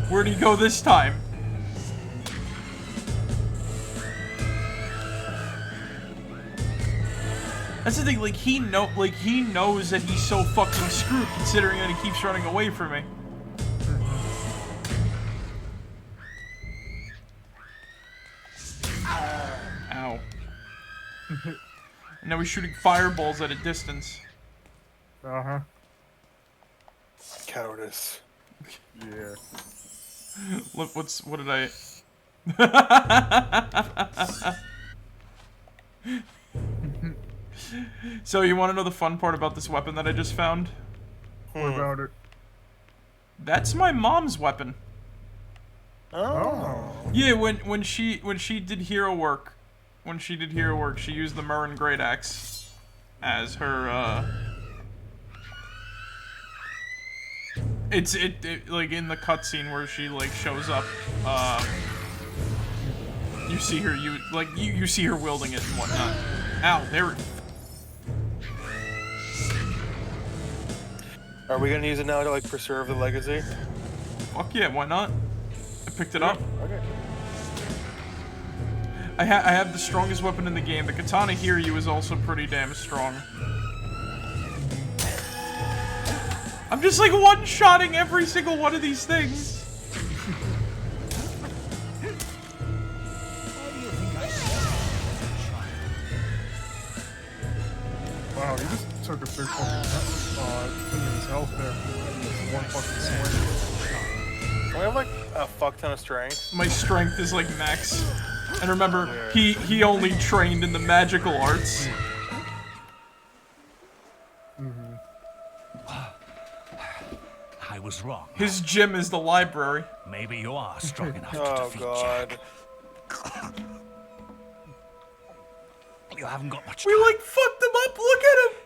Speaker 5: Where'd he go this time? That's the thing, like he knows that he's so fucking screwed considering that he keeps running away from me. Ow. And now he's shooting fireballs at a distance.
Speaker 3: Uh-huh.
Speaker 4: Cowardice.
Speaker 3: Yeah.
Speaker 5: Look, what did I... So, you want to know the fun part about this weapon that I just found?
Speaker 3: What about it?
Speaker 5: That's my mom's weapon.
Speaker 4: Oh.
Speaker 5: Yeah, when she did hero work, she used the Murrin Great Axe as her it like in the cutscene where she like shows up, you see her you see her wielding it and whatnot. Ow, there.
Speaker 4: Are we gonna use it now to like preserve the legacy?
Speaker 5: Fuck yeah, why not? I picked it up.
Speaker 4: Okay.
Speaker 5: I have the strongest weapon in the game. The katana Hiryu is also pretty damn strong. I'm just like one-shotting every single one of these things.
Speaker 3: Wow, you just took a big fucking thing in his health there. One fucking swing.
Speaker 4: Do we have like a fuck ton of strength?
Speaker 5: My strength is like max. And remember, he only trained in the magical arts.
Speaker 1: I was wrong.
Speaker 5: His gym is the library.
Speaker 1: Maybe you are strong enough to
Speaker 4: Oh
Speaker 1: defeat
Speaker 4: god.
Speaker 1: Jack. You haven't got much
Speaker 5: We
Speaker 1: time.
Speaker 5: like fucked him up. Look at him.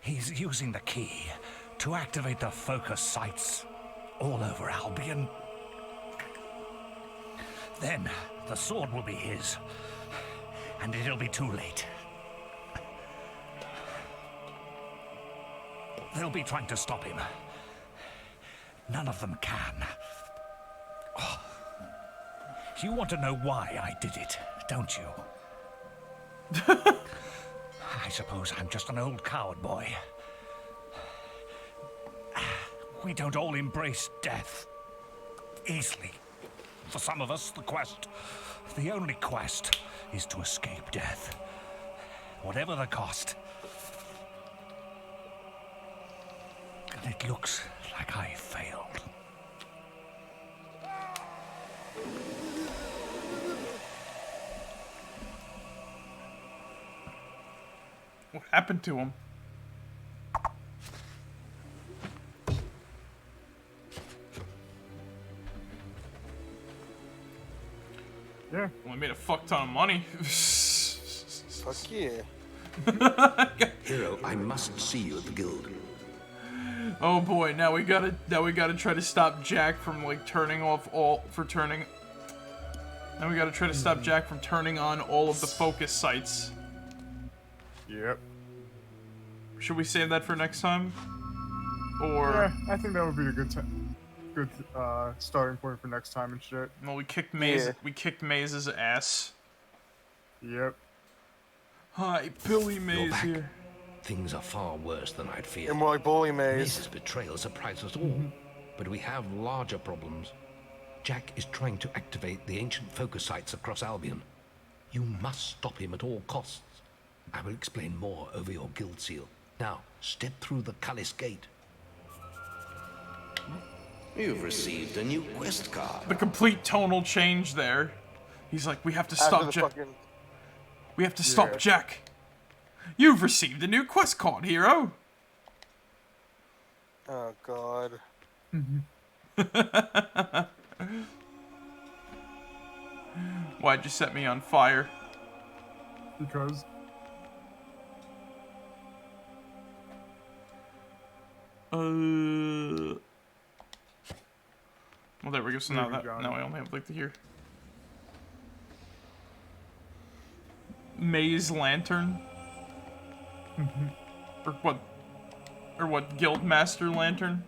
Speaker 1: He's using the key to activate the focus sites all over Albion. Then the sword will be his, and it'll be too late. They'll be trying to stop him. None of them can. Oh. You want to know why I did it, don't you? I suppose I'm just an old coward boy. We don't all embrace death easily. For some of us, the only quest, is to escape death. Whatever the cost. And it looks like I failed.
Speaker 5: What happened to him?
Speaker 3: Yeah.
Speaker 5: Well, I made a fuck ton of money.
Speaker 4: Fuck yeah.
Speaker 9: Hero, I must see you at the guild.
Speaker 5: Oh boy, now we gotta try to stop Jack from like turning off all Now we gotta try to stop Jack from turning on all of the focus sites.
Speaker 3: Yep.
Speaker 5: Should we save that for next time? Or
Speaker 3: Yeah, I think that would be a good starting point for next time and shit.
Speaker 5: well, we kicked Maze's ass.
Speaker 3: Yep.
Speaker 5: Hi, Billy
Speaker 9: You're
Speaker 5: Maze
Speaker 9: back.
Speaker 5: here.
Speaker 9: Things are far worse than I'd feared.
Speaker 4: You're more like Bully Maze.
Speaker 9: Maze's betrayal surprised us all, but we have larger problems. Jack is trying to activate the ancient focus sites across Albion. You must stop him at all costs. I will explain more over your guild seal. Now, step through the Cullis gate. You've received a new quest card.
Speaker 5: The complete tonal change there. He's like, we have to stop Jack. We have to stop Jack. You've received a new quest card, hero.
Speaker 4: Oh god.
Speaker 5: Why'd you set me on fire?
Speaker 3: Because
Speaker 5: well, there we go. So now I only have like the here. Maze Lantern. Or what, Guildmaster Lantern?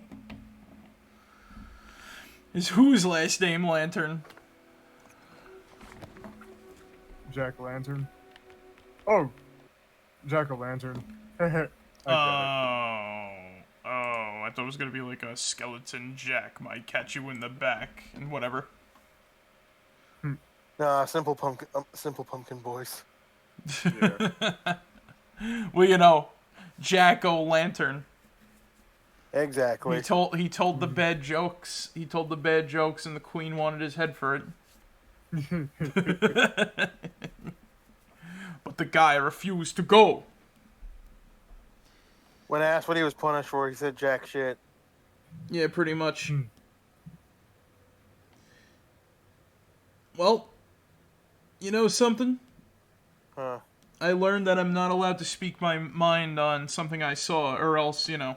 Speaker 5: Is whose last name Lantern?
Speaker 3: Jack-o'-lantern. Oh, Jack-o'-lantern. I get it.
Speaker 5: Oh, I thought it was gonna be like a skeleton Jack might catch you in the back and whatever.
Speaker 4: Nah, simple pumpkin boys.
Speaker 3: Yeah.
Speaker 5: Well, you know, Jack-o'-lantern.
Speaker 4: Exactly.
Speaker 5: He told the bad jokes. He told the bad jokes, and the queen wanted his head for it. But the guy refused to go.
Speaker 4: When asked what he was punished for, he said jack shit.
Speaker 5: Yeah, pretty much. Well, you know something?
Speaker 4: Huh.
Speaker 5: I learned that I'm not allowed to speak my mind on something I saw, or else, you know,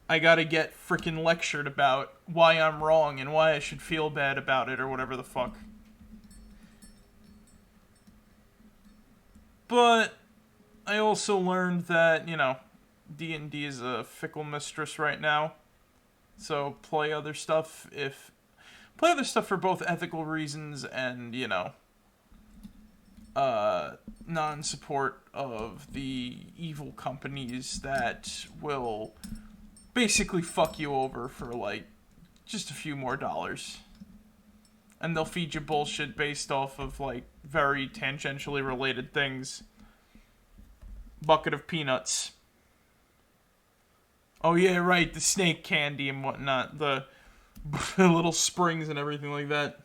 Speaker 5: I gotta get frickin' lectured about why I'm wrong and why I should feel bad about it, or whatever the fuck. But I also learned that, you know, D&D is a fickle mistress right now. So play other stuff for both ethical reasons and, you know, non-support of the evil companies that will basically fuck you over for, like, just a few more dollars. And they'll feed you bullshit based off of, like, very tangentially related things. Bucket of peanuts. Oh yeah, right, the snake candy and whatnot. The little springs and everything like that.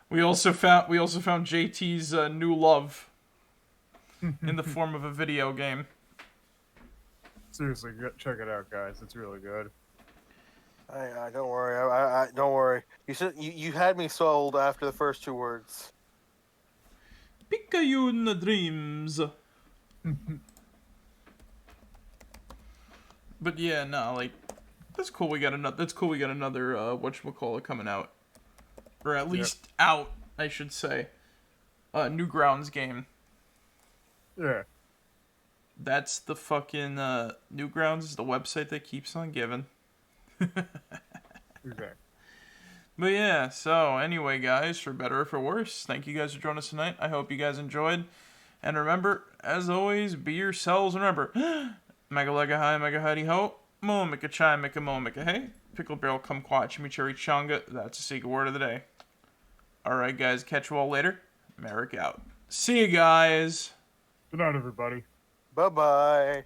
Speaker 5: We also found JT's new love in the form of a video game.
Speaker 3: Seriously, check it out, guys. It's really good.
Speaker 4: I don't worry. I don't worry. You had me sold after the first two words.
Speaker 5: Picayune dreams. But yeah, no, like, that's cool. We got another. That's cool. We got another whatchamacallit coming out, or at least out, I should say. Newgrounds game.
Speaker 3: Yeah.
Speaker 5: That's the fucking Newgrounds is the website that keeps on giving.
Speaker 3: Okay.
Speaker 5: But yeah, so anyway, guys, for better or for worse, thank you guys for joining us tonight. I hope you guys enjoyed. And remember, as always, be yourselves. And remember, mega lega hi, mega hidey ho, mo mika chai, mika mo mika hey, pickle barrel kumquat chimichurri changa. That's the secret word of the day. Alright, guys, catch you all later. Merrick out. See you guys.
Speaker 3: Good night, everybody.
Speaker 4: Bye-bye.